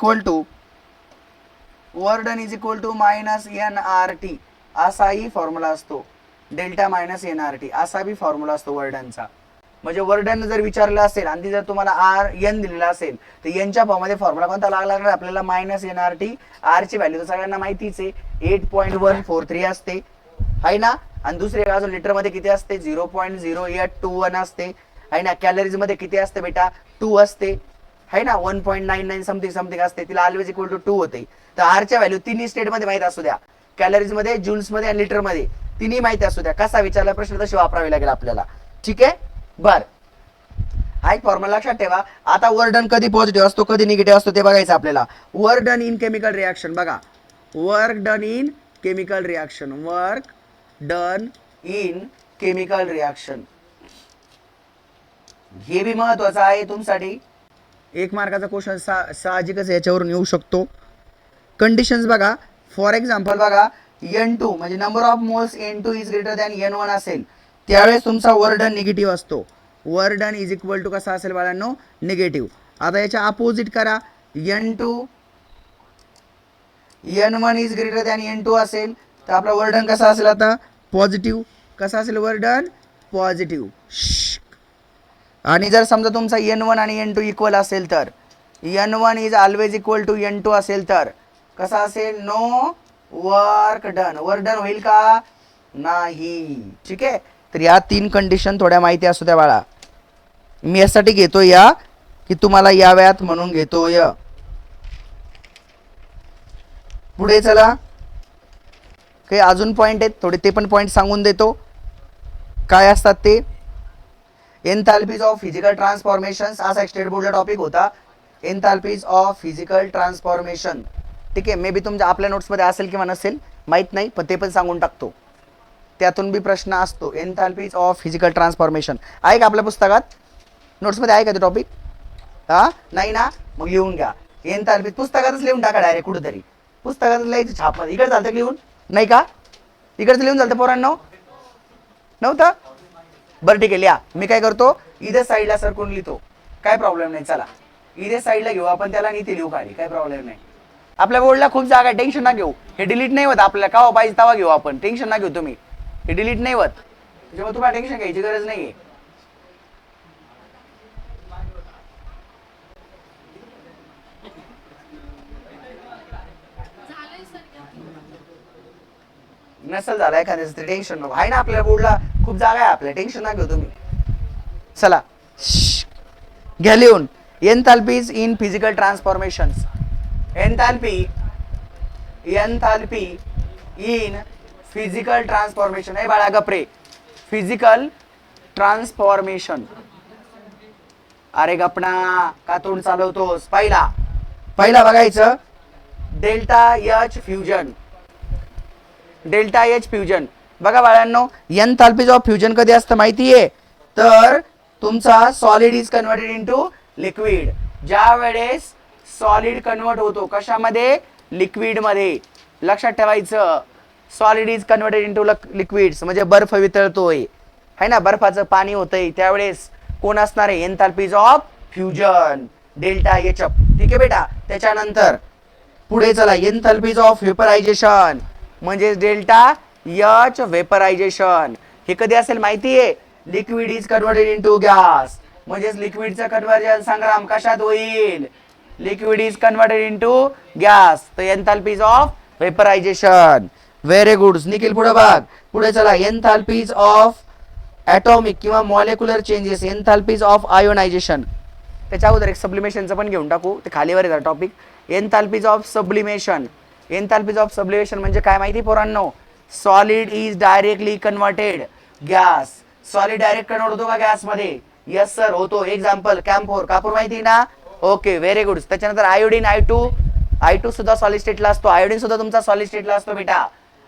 equal to minus N R T असाही फॉर्म्युला असतो. Delta minus N R T असा बी फॉर्म्युला असतो वर्क डनचा. म्हणजे वर्क डन जर विचारलं असेल आणि जर तुम्हाला आर एन दिलेला असेल तर एनच्या फॉर्ममध्ये फॉर्म्युला कोणता लागला आपल्याला? Minus N R T. R ची व्हॅल्यू तर सगळ्यांना माहितीच आहे 8.143 असते आहे ना. आणि दुसरे अजून लिटर मध्ये किती असते? 0.0821 असते आहे ना. कॅलरीज मध्ये किती असते बेटा? 2 असते है ना. 1.99 समथिंग असते. तिला ऑलवेज इक्वल टू 2 होते. तर आरच्या व्हॅल्यू तिन्ही स्टेट मध्ये माहित असू द्या, कॅलरीज मध्ये, जूल्स मध्ये आणि लिटर मध्ये, तिन्ही माहिती असू द्या. कसा विचारला प्रश्न तशी वापरावी लागेल आपल्याला. ठीक आहे. बर हा एक फॉर्म्युला लक्षात ठेवा. आता वर्क डन कधी पॉझिटिव्ह असतो कधी निगेटिव्ह असतो ते बघायचं आपल्याला. Work done in chemical reaction बघा. Work done in chemical reaction हे बी महत्वाचं आहे तुमच्यासाठी. 1 मार्काचा क्वेश्चन साहजिकच याच्यावरून येऊ शकतो. कंडिशन्स बघा. फॉर एक्झाम्पल बघा, N2 म्हणजे number of moles N2 is greater than N1 असेल त्यावेळेस तुमचा वर्क डन निगेटिव्ह असतो. Work done is equal to कसा असेल बाळांनो? निगेटिव्ह. आता याच्या अपोजिट करा. N1 is greater than N2 असेल तर आपला वर्क डन कसा असेल? आता पॉझिटिव्ह. कसा असेल वर्क डन? पॉझिटिव्ह. आणि जर समजा तुमचा N1 आणि N2 इक्वल असेल तर N1 is always equal to N2 असेल तर कसा असेल? No work done. Work done होईल का? नाही. ठीक आहे. तर या 3 कंडिशन थोड्या माहिती असू द्या बाळा. मी यासाठी घेतो या की तुम्हाला याव्यात म्हणून घेतोय. पुढे चला. काही अजून पॉइंट आहेत थोडे, ते पण पॉइंट सांगून देतो काय असतात ते. एन्थाल्पीज ऑफ फिजिकल ट्रान्सफॉर्मेशन्स असा एक स्टेट बोर्डचा टॉपिक होता. एन्थाल्पीज ऑफ फिजिकल ट्रान्सफॉर्मेशन. ठीक आहे. मे बी तुमच्या आपल्या नोट्समध्ये असेल किंवा नसेल माहीत नाही, पण ते पण सांगून टाकतो. त्यातून बी प्रश्न असतो. एन्थाल्पीज ऑफ फिजिकल ट्रान्सफॉर्मेशन आहे का आपल्या पुस्तकात? नोट्समध्ये आहे का ते टॉपिक? नाही ना. मग लिहून घ्या. एन्थाल्पी पुस्तकातच लिहून टाका डायरेक्ट कुठेतरी, पुस्तकात लिहायचं छापमध्ये. इकडे चालतं लिहून नाही का, इकडचं लिहून चालतं पोरांनो, नव्हतं? बरं ठीक आहे लिहा. मी काय करतो इथे साईडला सरकून लिहितो, काय प्रॉब्लेम नाही. चला इथे साईडला घेऊ आपण त्याला, आणि इथे लिहू खाली, काय प्रॉब्लेम नाही. आपल्या बोर्डला खूप जागा आहे, टेन्शन ना घेऊ. हे डिलीट नाही होत आपल्याला, का पाहिजे तवा घेऊ आपण, टेन्शन ना घेऊ तुम्ही. हे डिलीट नाही होत, त्याच्यामुळे तुम्हाला टेन्शन घ्यायची गरज नाहीये. नसल झालं एखाद्याच तरी टेन्शन नको, आहे ना आपल्या बोर्डला खूप जागा आहे आपल्या, टेन्शन ना घेऊ तुम्ही. चला घ्या लिहून. Enthalpies in physical transformations. Enthalpy in physical transformation. हे बाळा गपरे, फिजिकल ट्रान्सफॉर्मेशन. अरे गपना का तोंड चालवतोस. पहिला बघायचं delta H fusion. Delta H fusion बघा बाळांनो, एन्थाल्पीज ऑफ फ्युजन कधी असतं माहितीये, तर तुमचा solid is converted into liquid. ज्या वेळेस सॉलिड कन्वर्ट होतो कशामध्ये, लिक्विड मध्ये. लक्षात ठेवायचं, solid is converted into liquids म्हणजे बर्फ वितळतोय, है ना, बर्फाचं पाणी होतंय, त्यावेळेस कोण असणार आहे, enthalpies of fusion, delta H. ठीक आहे बेटा. त्याच्यानंतर पुढे चला, एन्थाल्पीज ऑफ वेपरायझेशन म्हणजे डेल्टा एच वेपरायझेशन. हे कधी असेल माहितीये, liquid is converted into gas म्हणजे लिक्विडचं कन्व्हर्जन संग्राम कशात होईल, liquid is converted into gas. तर enthalpies of vaporization. Very good Nikhil, पुढे बघ. पुढे चला, एन्थाल्पीज ऑफ ॲटॉमिक किंवा molecular changes, enthalpies of ionization. त्याच्या अगोदर एक सब्लिमेशनचं पण घेऊन टाकू, ते खालीवर येतात topic. Enthalpies of sublimation. Enthalpies of sublimation म्हणजे काय माहिती पोरांनो, solid is directly converted gas. Solid direct convert होतो का गॅस मध्ये, यस सर होतो. एक्झाम्पल कॅम्फोर, कापूर माहिती ना, ओके व्हेरी गुड. त्याच्यानंतर आयोडीन I2 सुद्धा सॉलिड स्टेटला असतो. आयोडीन सुद्धा तुमचा सॉलिड स्टेटला असतो बेटा.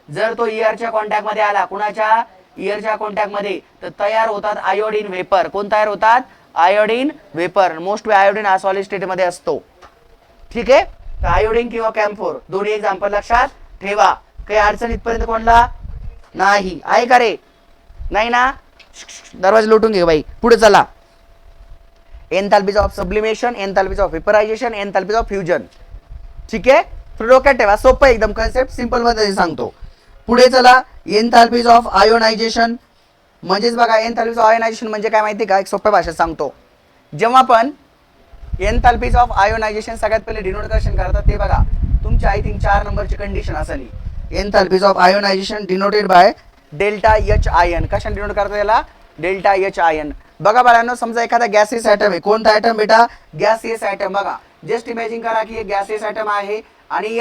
जर तो ईयरच्या कॉन्टॅक्ट मध्ये आला, कुणाच्या, ईयरच्या कॉन्टॅक्ट मध्ये, तर तयार होतात आयोडीन वेपर. कोण तयार होतात, आयोडीन वेपर. मोस्ट आयोडीन हा सॉलिड स्टेट मध्ये असतो. ठीक आहे, तर आयोडीन किंवा कॅम्फोर दोन्ही एक्झाम्पल लक्षात ठेवा. काही अडचण इथपर्यंत कोणला नाही आहे का रे, नाही ना, दरवाजा लोटून घे बाई. पुढे चला, enthalpies of sublimation, enthalpies of vaporization, enthalpies of fusion. ठीक आहे, डोक्यात ठेवा, सोपं एकदम कन्सेप्ट, सिंपल मध्ये सांगतो. पुढे चला, एन्थाल्पीज ऑफ आयोनायझेशन म्हणजेच बघा, एन्थाल्पीज ऑफ आयोनायझेशन म्हणजे काय माहिती का, एक सोप्या भाषेत सांगतो. जेव्हा पण एन्थाल्पीज ऑफ आयोनायझेशन सगळ्यात पहिले डिनोटेशन करतात ते बघा, तुमची आय थिंक 4 नंबरची कंडिशन असेल. Enthalpies of ionization denoted by delta H ion. कशाने डिनोट करतात याला, डेल्टा एच आयन. बघा बाळांनो, समजा एखादा गॅसियस ॲटम आहे. कोणता ॲटम बेटा, गॅसियस ॲटम. बघा जस्ट इमॅजिन करा की एक गॅसियस ॲटम आहे आणि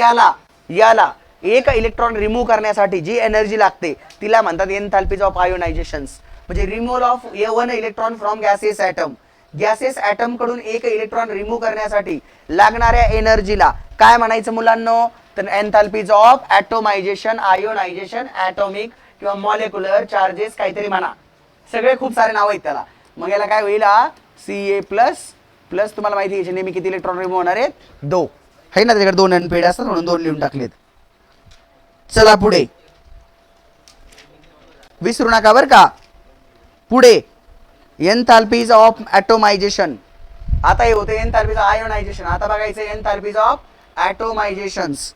याला एक इलेक्ट्रॉन रिमूव्ह करण्यासाठी जी एनर्जी लागते तिला म्हणतात एन्थाल्पीज ऑफ आयोनायझेशन. म्हणजे removal of 1 electron from gaseous atom. Gaseous atom कडून एक इलेक्ट्रॉन रिमूव्ह करण्यासाठी लागणाऱ्या एनर्जीला काय म्हणायचं मुलांनो, तर एन्थाल्पीज ऑफ ॲटोमायझेशन, आयोनायझेशन, ॲटॉमिक किंवा मॉलिक्युलर चार्जेस काहीतरी म्हणा, सगळे खूप सारे नाव आहेत त्याला. मग याला काय होईल, Ca प्लस तुम्हाला माहिती आहे नेहमी किती इलेक्ट्रॉन रिमूव्ह होणार आहेत, 2 आहे ना, त्याच्याकडे 2 पेड असतात म्हणून 2 लिहून टाकलेत. चला पुढे, विसरू नका बर का. पुढे एन्थाल्पीज ऑफ ॲटोमायझेशन. आता हे होते एन्थाल्पीज ऑफ आयोनायझेशन. आता बघायचं enthalpies of atomizations.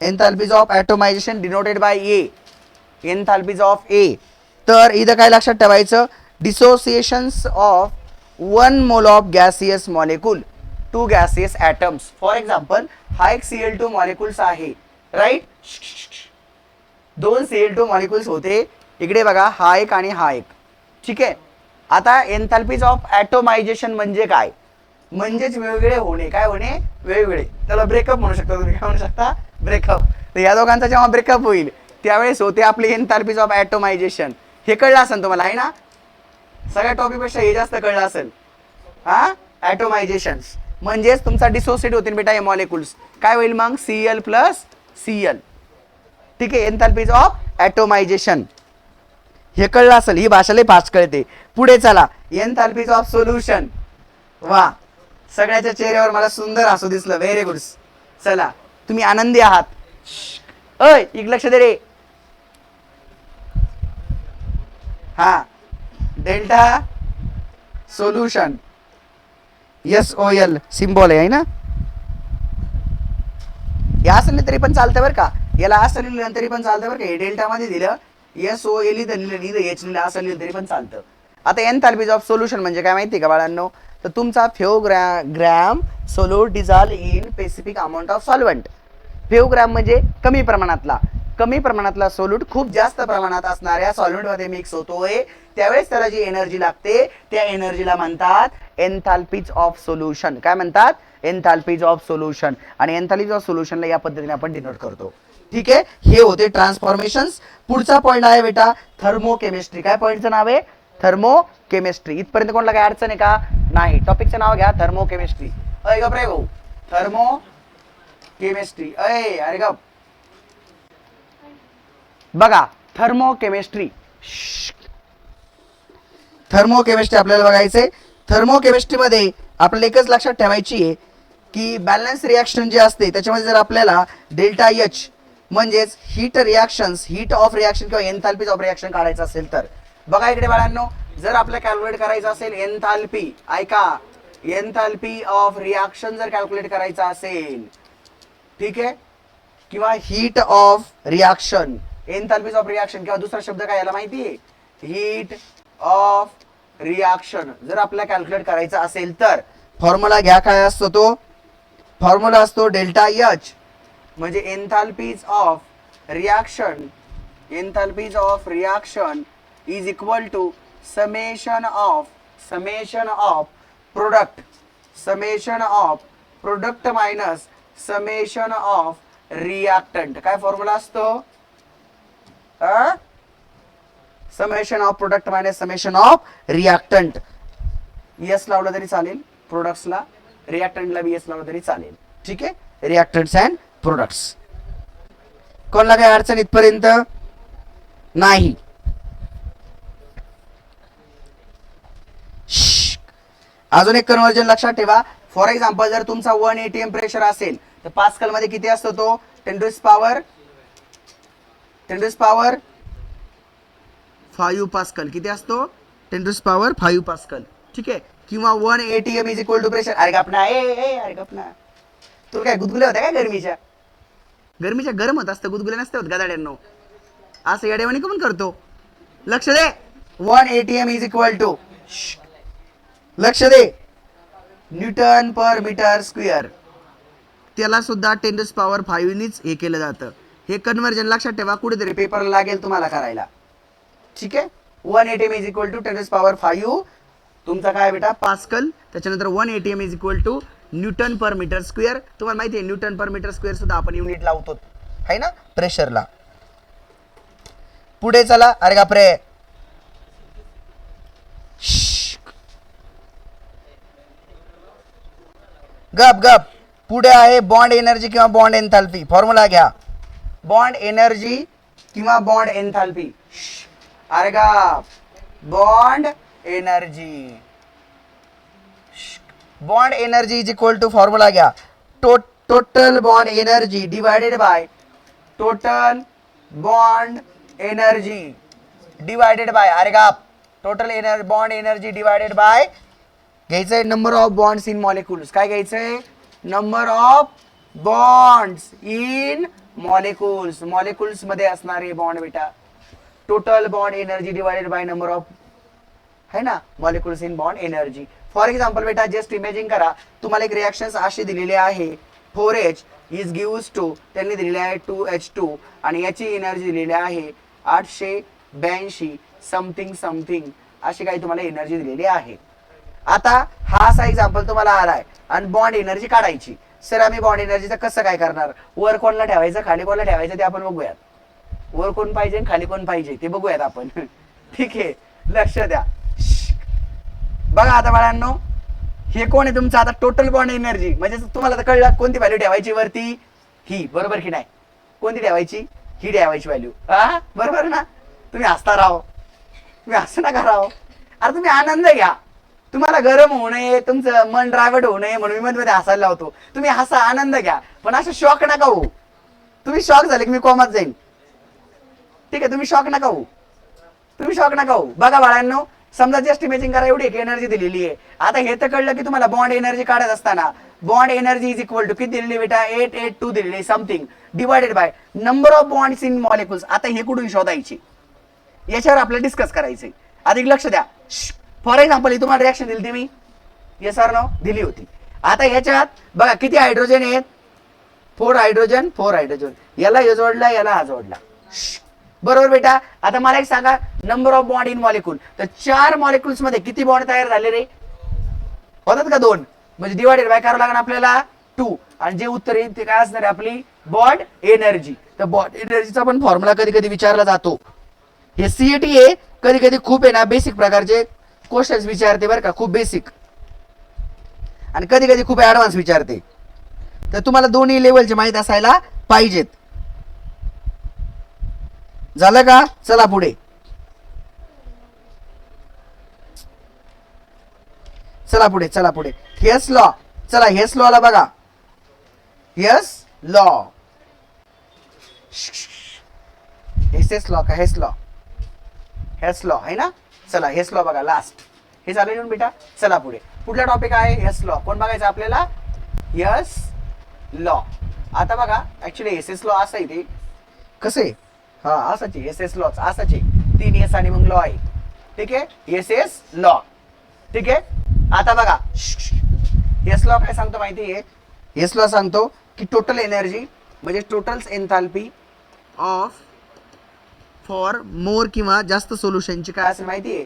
Enthalpies of atomization denoted by A. Enthalpies of A. तर इथं काय लक्षात ठेवायचं, dissociations of 1 mole of gaseous molecule to gaseous atoms. For example, हा एक Cl2 मॉलिक्युल्स आहे, राईट. 2 Cl2 मॉलिक्युल्स होते. इकडे बघा, हा एक आणि हा एक. ठीक आहे. आता एन्थाल्पीज ऑफ ॲटोमायझेशन म्हणजे काय, म्हणजेच वेगवेगळे होणे. काय होणे, वेगवेगळे. त्याला ब्रेकअप म्हणू शकता तुम्ही, काय म्हणू शकता, ब्रेकअप. तर या दोघांचा जेव्हा ब्रेकअप होईल त्यावेळेस होते आपले एन्थाल्पीज ऑफ ॲटोमायझेशन. हे कळलं असेल तुम्हाला, आहे ना, सगळ्या टॉपिक पेक्षा हे जास्त कळलं असेल. ॲटोमायझेशन्स म्हणजेच तुमचा डिसोसिएट होतील बेटा हे मॉलिक्युल्स. काय होईल मग, Cl प्लस Cl. ठीक आहे, एन्थाल्पीज ऑफ ॲटोमायझेशन. हे कळलं असेल, ही भाषा लई फास्ट कळते. पुढे चला, एन्थाल्पीज ऑफ सोल्युशन. वा, सगळ्याच्या चेहऱ्यावर मला सुंदर हसू दिसलं. Very good. चला तुम्ही आनंदी आहात. अय एक लक्ष दे रे. हा डेल्टा सोल्युशन SOL सिम्बॉल आहे ना. या असं तरी पण चालतं बरं का. याला असं लिहिलं तरी पण चालतं बरं का. हे डेल्टा मध्ये दिलं SOL इथं लिहिलं H लिहिलं असं लिहिलं तरी पण चालतं. आता एन्थाल्पीज ऑफ सोल्युशन म्हणजे काय माहिती का बाळांनो. तर तुमचा gram solute dissolve in specific amount of solvent. Gram म्हणजे कमी प्रमाणातला सोल्यूट खूप जास्त प्रमाणात असणाऱ्या सॉल्व्हंट मध्ये मिक्स होतोय. त्यावेळेस त्याला जी एनर्जी लागते त्या एनर्जीला म्हणतात एन्थाल्पीज ऑफ सोल्युशन. काय म्हणतात? Enthalpies of solution. आणि एन्थाल्पीज ऑफ सोल्युशनला या पद्धतीने आपण डिनोट करतो. ठीक आहे. हे होते ट्रान्सफॉर्मेशन्स. पुढचा पॉईंट आहे बेटा थर्मोकेमिस्ट्री. काय पॉईंटचं नाव आहे? थर्मोकेमिस्ट्री. इथपर्यंत कोणाला काय अडचण आहे का? नाही. टॉपिकचं नाव घ्या थर्मोकेमिस्ट्री. अय गप रे भाऊ. थर्मोकेमिस्ट्री. अरे गप. बघा थर्मोकेमिस्ट्री. थर्मोकेमिस्ट्री आपल्याला बघायचंय. थर्मोकेमिस्ट्रीमध्ये आपल्याला एकच लक्षात ठेवायची आहे की बॅलन्स रिॲक्शन जे असते त्याच्यामध्ये जर आपल्याला डेल्टा H म्हणजेच हीट ऑफ रिॲक्शन किंवा एन्थाल्पीज ऑफ रिॲक्शन काढायचं असेल तर बघा इकडे बाळांनो. जर आपल्याला कॅल्क्युलेट करायचं असेल एन्थाल्पी, ऐका, एन्थाल्पी ऑफ रिॲक्शन जर कॅल्क्युलेट करायचं असेल, ठीक आहे, किंवा heat of reaction, enthalpies of reaction किंवा दुसरा शब्द काय याला माहिती आहे? हीट ऑफ रिॲक्शन जर आपल्याला कॅल्क्युलेट करायचा असेल तर फॉर्म्युला घ्या. काय असतो तो? फॉर्म्युला असतो डेल्टा H म्हणजे enthalpies of reaction is equal to summation of product minus summation of reactant. काय फॉर्म्युला असतो? Summation of product minus summation of reactant. S लावलं तरी चालेल प्रोडक्ट्सला, रिॲक्टंटला S लावलं तरी चालेल. ठीक आहे. रिॲक्टंट्स अँड प्रोडक्ट्स. कोणाला काय अडचण इथपर्यंत? नाही. अजून एक कन्वर्जन लक्षात ठेवा. फॉर एक्झाम्पल जर तुमचा 1 atm प्रेशर असेल तर पास्कल मध्ये किती असतो तो? 10 to the power 5 पास्कल. किती असतो? 10 to the power 5 पास्कल. ठीक आहे. किंवा 1 atm is equal to pressure. अरे गपना अरे गपना. तुला काय गुदगुल्या होत्या काय गरमीच्या गरम होत असतं, गुदगुल्या नसते होत गदाड्यांनो. असं येडेवाणी कोण करतो? लक्ष दे. 1 atm इज इक्वल टू, लक्ष दे, न्यूटन पर मीटर स्क्वेअर. त्याला सुद्धा 10 to the power 5 नीच हे केलं जातं. हे कन्वर्जन लक्षात ठेवा, कुठेतरी पेपरला लागेल तुम्हाला करायला. ठीक आहे. 1 atm is equal to 10 to the power 5 तुमचा काय बेटा? पास्कल. त्याच्यानंतर 1 atm is equal to newton per metre square. तुम्हाला माहिती आहे न्यूटन पर मीटर स्क्वेअर सुद्धा आपण युनिट लावतो है ना प्रेशरला. पुढे चला. अरे बापरे, गप. पुढे आहे बॉन्ड एनर्जी किंवा बॉन्ड एन्थाल्पी. फॉर्म्युला घ्या. बॉन्ड एनर्जी किंवा बॉन्ड एन्थाल्पी. अरे गप. Bond energy is equal to formula घ्या. Total bond energy divided by total bond energy divided by, अरे गप, total bond energy divided by घ्यायचंय number of bonds in molecules. काय घ्यायचंय? Number of bonds in molecules. Molecules मध्ये असणारे बॉन्ड बेटा. Total bond energy divided by number of है ना molecules in bond energy. For example बेटा जस्ट इमेजिन करा, तुम्हाला एक रिॲक्शन्स अशी दिलेली आहे 4H इज गिव्स टू, त्यांनी दिलेले आहे 2H2 आणि याची एनर्जी दिलेली आहे 882 समथिंग अशी काही तुम्हाला एनर्जी दिलेली आहे. आता हा असा एक्झाम्पल तुम्हाला आलाय आणि बॉन्ड एनर्जी काढायची. सर आम्ही बॉन्ड एनर्जीचं कसं काय करणार? वर कोणला ठेवायचं, खाली कोणला ठेवायचं ते आपण बघूयात. वर कोण पाहिजे खाली कोण पाहिजे ते बघूयात आपण. ठीक आहे. लक्ष द्या. बघा आता बाळांनो, हे कोण आहे तुमचं? आता टोटल बॉन्ड एनर्जी म्हणजे तुम्हाला तर कळलं कोणती व्हॅल्यू ठेवायची वरती? ही. बरोबर की नाही? कोणती ठेवायची? ही ठेवायची व्हॅल्यू. हा बरोबर ना? तुम्ही हसता राहो, तुम्ही हसू नका राहो. अरे तुम्ही आनंद घ्या. तुम्हाला गरम होऊ नये, तुमचं मन ड्रायव्हर्ट होऊ नये म्हणून मी मध्ये हसायला लावतो. तुम्ही हसा, आनंद घ्या, पण असं शॉक नका होऊ. तुम्ही शॉक झाले की मी कोमात जाईन. ठीक आहे, तुम्ही शॉक नका होऊ, तुम्ही शॉक नका होऊ. बघा बाळांनो, समजा जस्ट इमेजिंग करा, एवढी एक एनर्जी दिलेली आहे. आता हे तर कळलं की तुम्हाला बॉन्ड एनर्जी काढत असताना bond energy is equal to किती दिलेली बेटा, 882 दिलेली something, divided by number of bonds in molecules. आता हे कुठून शोधायची, याच्यावर आपल्याला डिस्कस करायचंय. अधिक लक्ष द्या. फॉर एक्झाम्पल तुम्हाला रिॲक्शन दिली मी, येस ऑर नो दिली होती. आता याच्यात बघा किती हायड्रोजन आहेत, 4 हायड्रोजन 4 हायड्रोजन, याला हे जोडला, याला हा जोडला, बरोबर बेटा. आता मला एक सांगा, number of bond in molecule, तर 4 मॉलिक्युल्स मध्ये किती बॉन्ड तयार झाले रे, होतात का 2, म्हणजे डिवायडेड बाय करावं लागेल आपल्याला 2. आणि जे उत्तर येईल ते काय असणार आहे, आपली बॉन्ड एनर्जी. तर बॉन्ड एनर्जीचा पण फॉर्म्युला कधी कधी विचारला जातो. हे सीईटी आहे, कधी कधी खूप आहे ना बेसिक प्रकारचे क्वेश्चन्स विचारते बरं का, खूप बेसिक, आणि कधी कधी खूप ऍडव्हान्स विचारते. तर तुम्हाला दोन्ही लेवलचे माहित असायला पाहिजेत. झालं का, चला पुढे, चला पुढे, चला पुढे. हेस लॉ, चला हेस लॉला बघा, हेस लॉ, हेस लॉ का, हेस लॉ, हेस लॉ आहे ना. चला हेस लॉ बघा, लास्ट हे चालू येऊन बेटा. चला पुढे, पुढला टॉपिक आहे हेस लॉ. कोण बघायचं आपल्याला, यस लॉ. आता बघा ऍक्च्युली एस एस लॉ असं आहे, ते कसे, हा असंच आहे, एस एस लॉ असंच आहे, 3 एस आणि मग लॉ आहे. ठीक आहे, एस एस लॉ. ठीक आहे, आता बघा एस लॉ काय सांगतो माहिती आहे, एस लॉ सांगतो की टोटल एनर्जी म्हणजे total enthalpy of for more किंवा जास्त सोल्युशनची काय असेल माहिती आहे,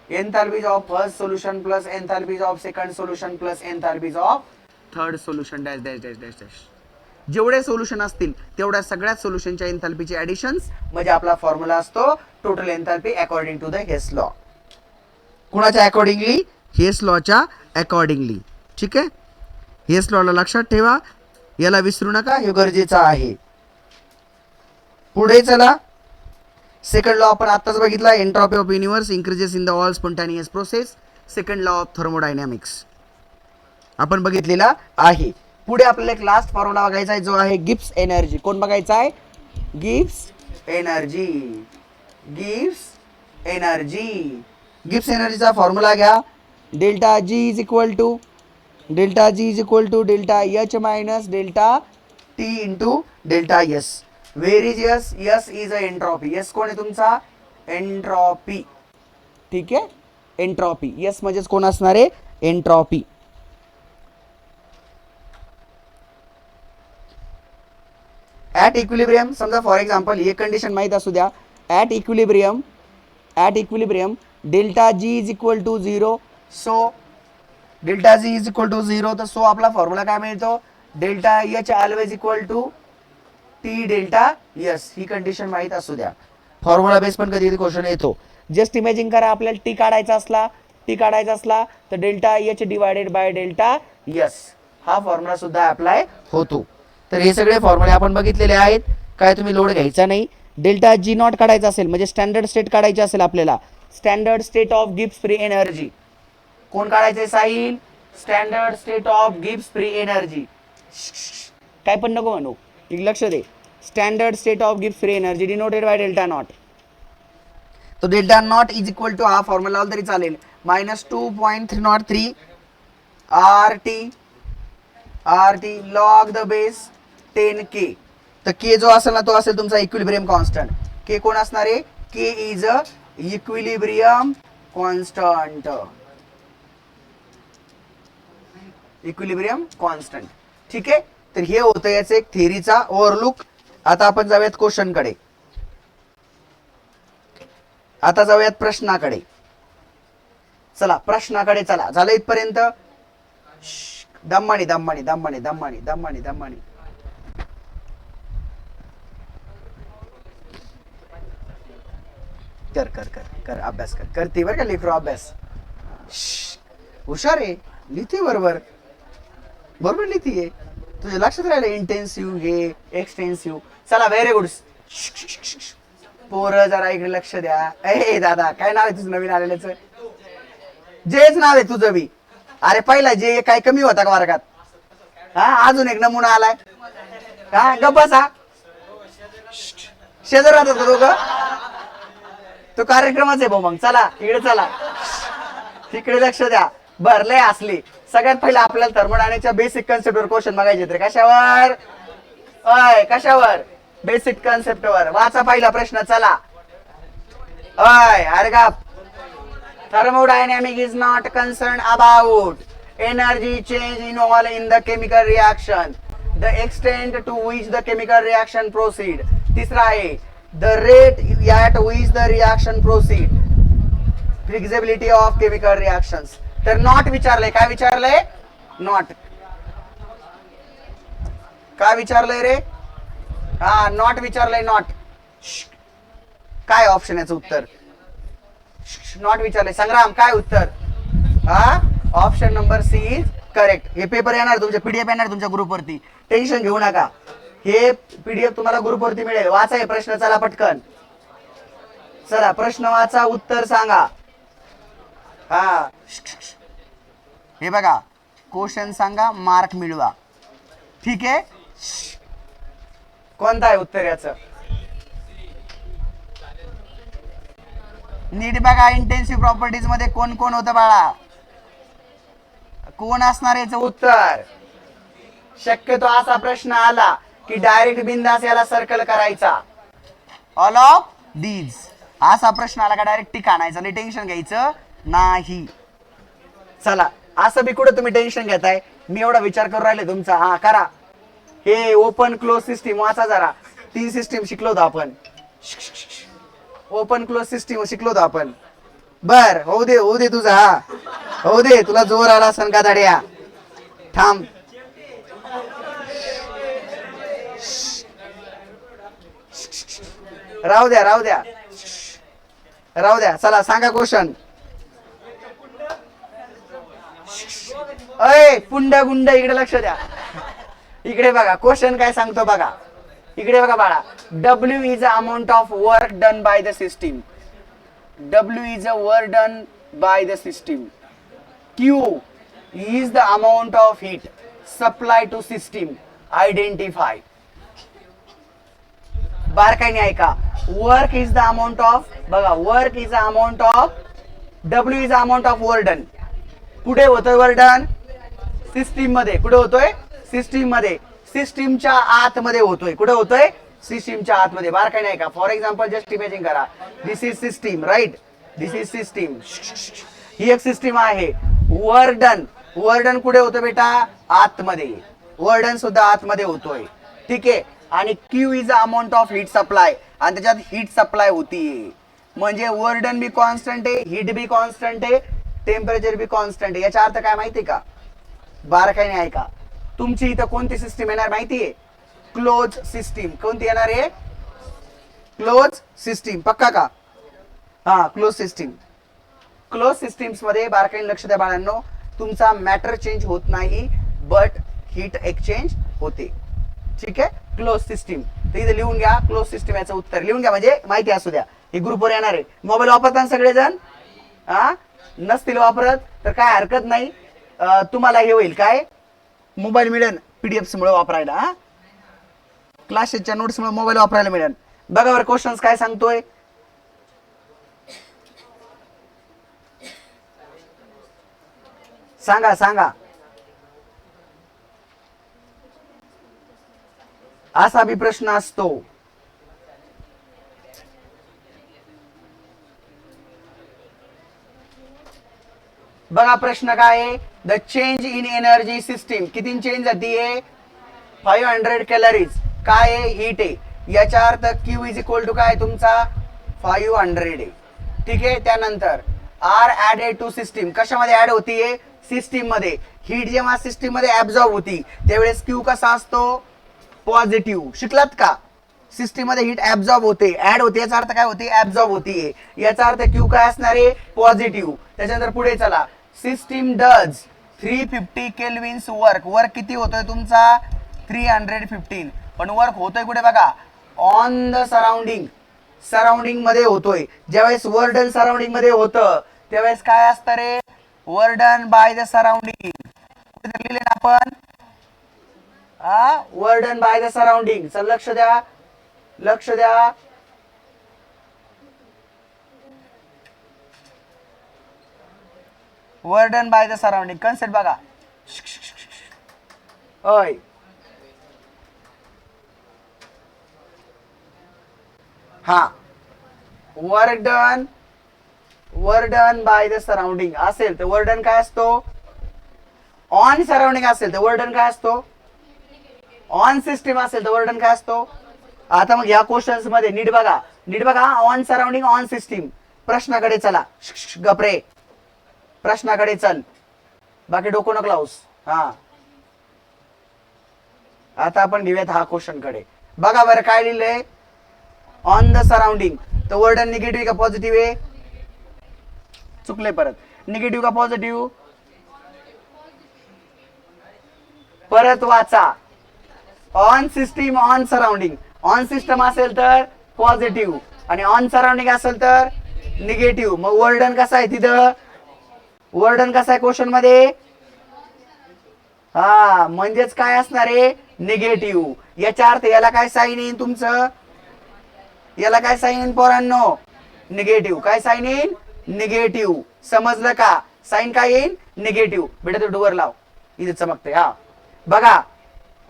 enthalpies of first solution plus enthalpies of second solution plus enthalpies of third solution dash dash dash dash dash. जेवढे सोल्युशन असतील तेवढ्या सगळ्याच सोल्युशनच्या एन्थाल्पीची ऍडिशन्स, म्हणजे आपला फॉर्म्युला असतो total enthalpy according to the Hess law. कुणाच्या अकॉर्डिंगली, हेस लॉच्या अकॉर्डिंगली. ठीक आहे, हेस लॉला लक्षात ठेवा, याला विसरू नका, हे गरजेचं आहे. पुढे चला, सेकंड लॉ आपण आताच बघितला, entropy of universe increases in the all spontaneous process. Second law of thermodynamics आपण बघितलेला आहे. पुढे आपल्याला एक लास्ट फॉर्म्युला बघायचा आहे, जो आहे गिब्स एनर्जी. कोण बघायचा आहे, Gibbs energy, Gibbs energy. Gibbs एनर्जीचा फॉर्म्युला घ्या, delta G is equal to delta H minus delta T into delta S. Where is S, S is a entropy. S कोण आहे तुमचा, एंट्रॉपी. ठीक आहे, एंट्रॉपी, यस म्हणजेच कोण असणार आहे, एंट्रॉपी. ॲट इक्विलिब्रियम, समजा फॉर एक्झाम्पल एक कंडिशन माहीत असू द्या, at equilibrium delta G is equal to 0. So delta G is equal to 0, तर सो आपला फॉर्म्युला काय मिळतो, delta H always equal to T delta S. ही कंडिशन माहीत असू द्या. फॉर्म्युला बेस पण कधी कधी क्वेश्चन येतो. जस्ट इमॅजिन करा, आपल्याला टी काढायचा असला तर delta H divided by delta yes, हा फॉर्म्युला सुद्धा अप्लाय होतो. तर हे सगळे फॉर्म्युले आपण बघितलेले आहेत, काय तुम्ही लोड घ्यायचा नाही. डेल्टा जी नॉट काढायचा असेल म्हणजे स्टँडर्ड स्टेट काढायची असेल आपल्याला, standard state of Gibbs free energy. कोण काढायचे Sahil, standard state of Gibbs free energy. काय पण नको म्हणू, एक लक्ष दे, standard state of Gibbs free energy denoted by delta naught. तो delta naught is equal to, हा फॉर्म्युला तरी चालेल, -2.303 RT log the base 10K. तर के जो असेल ना तो असेल तुमचा इक्विलिब्रियम कॉन्स्टंट. के कोण असणार आहे, K is a equilibrium constant, equilibrium constant. ठीक आहे, तर हे होतं याचं एक थिअरीचा ओव्हरलुक. आता आपण जाऊयात क्वेश्चन कडे, आता जाऊयात प्रश्नाकडे. चला प्रश्नाकडे चला, झालं इथपर्यंत. दम्मानी दम्मानी दम्मानी दम्मानी दम्मानी दम्मानी. कर कर कर कर अभ्यास कर, करते बरं का लेकरो अभ्यास, हुशार आहे, लिहिते बरोबर बरोबर लिहितीये, तुझ्या लक्षात राहिलं इंटेन्सिव्ह हे एक्सटेन्सिव्ह. चला व्हेरी गुड. पोरं जरा इकडे लक्ष द्या. ए दादा काय नाव आहे तुझं नवीन आलेल्याचं, जेच नाव आहे तुझं बी. अरे पहिला जे काय कमी होता का वर्गात? हा अजून एक नमुना आलाय. हा गप्पा शेजार राहतात का दोघं? तो कार्यक्रमच आहे भाऊ. मग चला इकडे चला, तिकडे लक्ष द्या. भरले असली सगळ्यात पहिले आपल्याला थर्मोडायनेमिक्सच्या बेसिक कन्सेप्टवर क्वेश्चन बघायचे रे. कशावर? अय कशावर? बेसिक कन्सेप्टवर. वाचा पहिला प्रश्न चला. अय अरे का thermodynamic is not concerned about energy change involved in the chemical reaction, the extent to which the chemical reaction proceed. तिसरा आहे the rate at which the reaction proceed, feasibility of chemical reactions. तर नॉट विचारलंय. काय विचारलंय? नॉट. काय विचारलंय रे? हा नॉट विचारलंय. नॉट काय ऑप्शन याचं उत्तर? नॉट विचारलंय. संग्राम काय उत्तर? हा option number C is correct. हे पेपर येणार तुमच्या, पीडीएफ येणार तुमच्या ग्रुपवरती, टेन्शन घेऊ नका. हे पीडीएफ तुम्हाला ग्रुपवरती मिळेल. वाचा हे प्रश्न चला पटकन. चला प्रश्न वाचा, उत्तर सांगा. हा हे बघा क्वेश्चन सांगा, मार्क मिळवा. ठीक आहे. कोणता आहे उत्तर याचं? नीट बघा. इंटेन्सिव्ह प्रॉपर्टीज मध्ये कोण कोण होतं बाळा? कोण असणार याचं उत्तर? शक्यतो असा प्रश्न आला की डायरेक्ट बिंदास याला सर्कल करायचा. ऑल ऑफ दीज असा प्रश्न आला का डायरेक्ट टिक आणायचा. नाही टेन्शन घ्यायचं नाही. चला असं बी कुठं तुम्ही टेन्शन घेताय? मी एवढा विचार करून राहिले तुमचा. हा करा. हे ओपन क्लोज सिस्टीम वाचा जरा. 3 सिस्टीम शिकलो होतो आपण. ओपन क्लोज सिस्टीम शिकलो होतो आपण. बर होऊ दे होऊ दे तुझा. हा होऊ दे. तुला जोर आला असन का दाड्या? थांब. राहू द्या राहू द्या राहू द्या. चला सांगा क्वेश्चन. अय पुंड गुंड इकडे लक्ष द्या. इकडे बघा क्वेश्चन काय सांगतो बघा. इकडे बघा बाळा. W is the amount of work done by the system. W is the work done by the system. Q is the amount of heat supplied to system. Identify. बारकाईने ऐका. Work is the amount of बघा. Work is the amount of W is the amount of work done. कुठे होतोय वर्क डन? सिस्टीम मध्ये. कुठे होतोय? सिस्टीम मध्ये. सिस्टीमच्या आतमध्ये होतोय. कुठे होतोय? सिस्टीमच्या आतमध्ये. बारकाईने ऐका. फॉर एक्झाम्पल जस्ट इमेजिन करा. This is system right. This is system. ही एक सिस्टीम आहे. Work done. वर्क डन कुठे होतं बेटा? आतमध्ये. वर्क डन सुद्धा आतमध्ये होतोय. ठीक आहे. आणि Q is a amount of heat supply. आणि त्याच्यात हीट सप्लाय होतीये. म्हणजे वर्क डन बी कॉन्स्टंट आहे, हीट बी कॉन्स्टंट आहे, टेम्परेचर बी कॉन्स्टंट आहे. याचा अर्थ काय माहितीये का? बारकाईने ऐका. तुमची इथं कोणती सिस्टीम येणार माहितीये? Close system. कोणती येणार आहे? Close system. पक्का का? हा क्लोज सिस्टीम. क्लोज सिस्टीम्स मध्ये बारकाईने लक्ष द्या बाळांनो. तुमचा मॅटर चेंज होत नाही बट हीट एक्सचेंज होते. ठीक आहे. Close system. तर इथे लिहून घ्या. क्लोज सिस्टीम याचं उत्तर लिहून घ्या म्हणजे माहिती असू द्या. हे ग्रुपवर येणार आहे. मोबाईल वापरताना सगळेजण? हा नसतील वापरत तर काय हरकत नाही. तुम्हाला हे होईल काय? मोबाईल मिळेल पीडीएफ मुळे वापरायला. हा क्लासेसच्या नोट्स मुळे मोबाईल वापरायला मिळेल. बघा बरं क्वेश्चन्स काय सांगतोय. सांगा सांगा. असा बी प्रश्न असतो. बघा प्रश्न काय आहे. The change in energy system. किती चेंज जातीये? 500 कॅलरीज. काय आहे? हीट आहे. याचा अर्थ क्यू इज इक्वल टू काय तुमचा? 500 आहे. ठीक आहे. त्यानंतर आर ऍडेड टू सिस्टीम. कशामध्ये ऍड होतीये? सिस्टीम मध्ये. हीट जेव्हा सिस्टीम मध्ये ऍब्झॉर्ब होती त्यावेळेस क्यू कसा असतो? पॉझिटिव्ह. शिकलात का? सिस्टीम मध्ये हीट ऍब्झॉर्ब होते, ऍड होते. याचा अर्थ काय होते? ऍब्झॉर्ब होतीये. याचा अर्थ क्यू काय असणार आहे? पॉझिटिव्ह. त्याच्यानंतर पुढे चला. System does 350 kelvins work. Work किती होतोय तुमचा? 315. पण वर्क होतोय कुठे बघा? On the surrounding. सराउंडिंग मध्ये होतोय. ज्यावेळेस वर्क डन सराउंडिंग मध्ये होतं त्यावेळेस काय असतं रे? Were done by the surrounding, कुठे लिहिले ना आपण, were done by the surrounding. चल लक्ष द्या, लक्ष द्या. Were done by the surrounding concept बघा. ओय हा, were done by the surrounding असेल तर वर डन काय असतो, ऑन सराउंडिंग असेल तर वर डन काय असतो, ऑन सिस्टीम असेल तर वर डन काय असतो. आता मग या क्वेश्चन्स मध्ये नीट बघा, ऑन सराउंडिंग ऑन सिस्टीम. प्रश्नाकडे चला, गपरे प्रश्नाकडे चल, बाकी डोकं नको लावूस. हा, आता आपण घेऊयात हा क्वेश्चन कडे. बघा बरं काय लिहिलंय, ऑन द सराउंडिंग. तर वर डन निगेटिव्ह का पॉझिटिव्ह आहे, चुकले परत, निगेटिव्ह का पॉझिटिव्ह, परत वाचा. On system on surrounding, on system असेल तर पॉझिटिव्ह आणि ऑन सराउंडिंग असेल तर निगेटिव्ह. मग वर्डन कसा आहे तिथं, वर्डन कसा आहे क्वेश्चन मध्ये, हा म्हणजेच काय असणार आहे, निगेटिव्ह. याच्या अर्थ याला काय साइन येईन तुमचं, याला काय साइन येईन पोरांनो, निगेटिव्ह. काय साइन येईन, निगेटिव्ह. समजलं का, साइन काय येईन, निगेटिव्ह. बेटा तो डोअर लाव, इथे चमकते. हा बघा,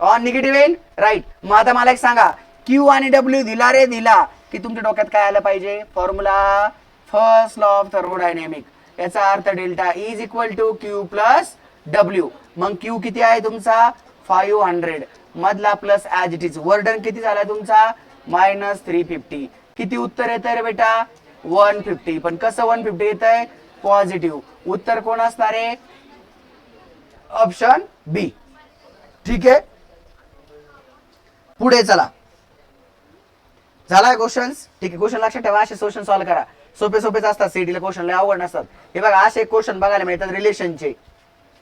ऑन निगेटिव्ह येईल, राईट. मग आता मला एक सांगा, क्यू आणि डब्ल्यू दिला रे, दिला की तुमच्या डोक्यात काय आलं पाहिजे, formula first law of thermodynamic. याचा अर्थ delta is equal to Q plus W. मग क्यू किती आहे तुमचा 500, मधला plus as it is. Work done किती झाला तुमचा -350. किती उत्तर येत रे बेटा 150. पण कसं 150 येत आहे, पॉझिटिव्ह. उत्तर कोण असणार आहे, ऑप्शन बी. ठीक आहे, पुढे चला. झालाय क्वेश्चन्स, ठीक आहे. क्वेश्चन लक्षात ठेवा, असे क्वेश्चन सॉल्व्ह करा. सोपे सोपेच असतात, सीईटीला क्वेश्चन लय अवघड नसतात. हे बघा असे क्वेश्चन बघायला मिळतात रिलेशनचे,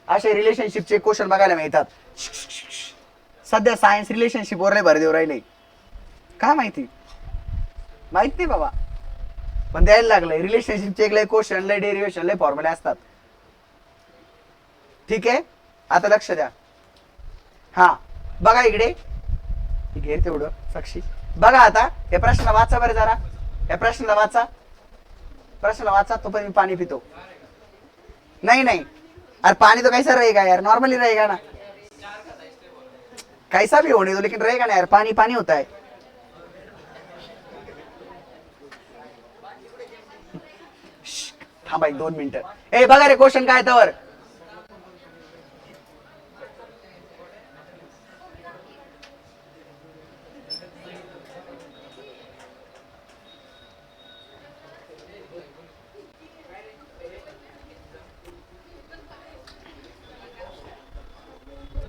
असे रिलेशनशिपचे क्वेश्चन बघायला मिळतात. सध्या सायन्स रिलेशनशिप वर लय भर देऊ राहिले, काय माहिती, माहित नाही बाबा, पण द्यायला लागलंय. रिलेशनशिपचे एक लय क्वेश्चन, लय डेरिवेशन, लय फॉर्म्युले असतात. ठीक आहे, आता लक्ष द्या. हा बघा इकडे, घे तेवढं साक्षी. बघा आता या प्रश्नाला वाचा बरं जरा, या प्रश्नाला वाचा, प्रश्नाला वाचा. तो पण मी पाणी पितो. नहीं नहीं, अरे पानी तो कैसा रहेगा यार, नॉर्मली रहेगा ना, कैसा भी होने दो लेकिन रहेगा ना यार, पानी पानी होता है. थांबा 2 मिनिटं. ए बघा रे क्वेश्चन काय त्यावर,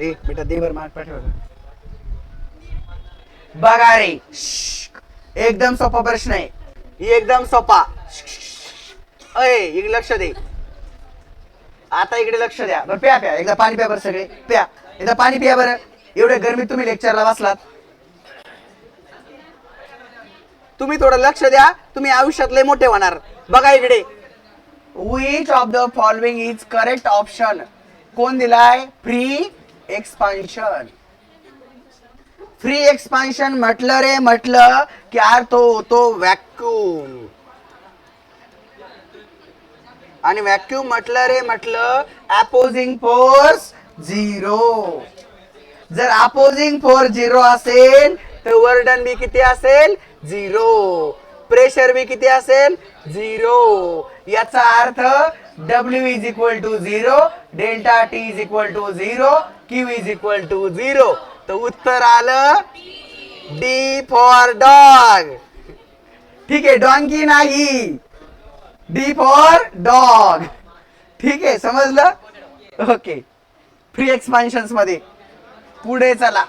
ए बेटा दे बर मार्क पाठव. बघा रे, एकदम सोपा प्रश्न आहे, एकदम सोपा. अय इकडे लक्ष दे, आता इकडे लक्ष द्या. बरं प्या प्या, एकदा पाणी प्या बरं, सगळे प्या, एकदा पाणी प्या बरं. एवढ्या गरमीत तुम्ही लेक्चरला बसलात, तुम्ही थोडं लक्ष द्या, तुम्ही आयुष्यात लय मोठे होणार. बघा इकडे, which of the following is correct option. कोण दिलाय, फ्री एक्सपान्शन. फ्री एक्सपान्शन म्हटलं रे, म्हटलं की यार तो होतो व्हॅक्यूम, आणि व्हॅक्यूम म्हटलं रे म्हटलं अपोजिंग फोर्स 0. जर अपोजिंग फोर्स 0 असेल तर वर्डन बी किती असेल, 0. प्रेशर बी किती असेल, 0. याचा अर्थ W is equal to 0, delta T is equal to 0, Q is equal to 0. तर उत्तर आलं D फॉर डॉग. ठीक आहे, डॉंकी नाही, D फॉर डॉग. ठीक आहे, समजलं. ओके, फ्री एक्सपान्शन मध्ये पुढे चला.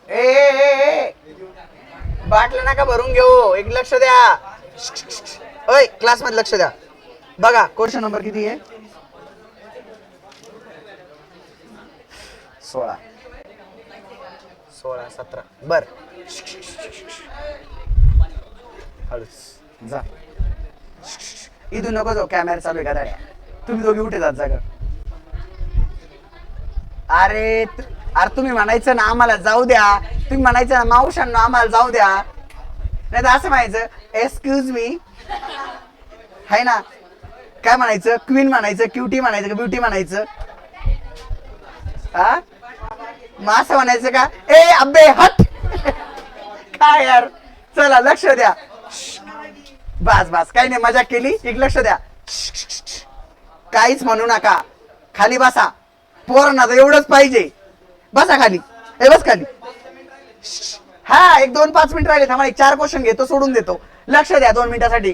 ए बाटलं नका भरून घेऊ, एक लक्ष द्या. ओय क्लास मध्ये लक्ष द्या. बघा क्वेश्चन नंबर किती आहे, 16. 16 17 बर हळूच जा इथून नको जाऊ कॅमेरा चालू आहे गाड्या तुम्ही दोघे उठे जात जागा अरे अरे तुम्ही म्हणायचं ना आम्हाला जाऊ द्या तुम्ही म्हणायचं ना मावशांना आम्हाला जाऊ द्या नाही तर असं म्हणायचं एक्सक्यूज मी है ना काय म्हणायचं क्वीन म्हणायचं क्युटी म्हणायचं का ब्युटी म्हणायचं हा मग असं म्हणायचं का ए अबे हट काय यार चला लक्ष द्या बस बस काही नाही मजा केली एक लक्ष द्या काहीच म्हणू नका खाली बसा पोरांना तर एवढंच पाहिजे बसा खाली ए बस खाली हा एक 2-5 मिनिट राहिले थांबा एक 4 क्वेश्चन घेतो सोडून देतो लक्ष द्या 2 मिनिटासाठी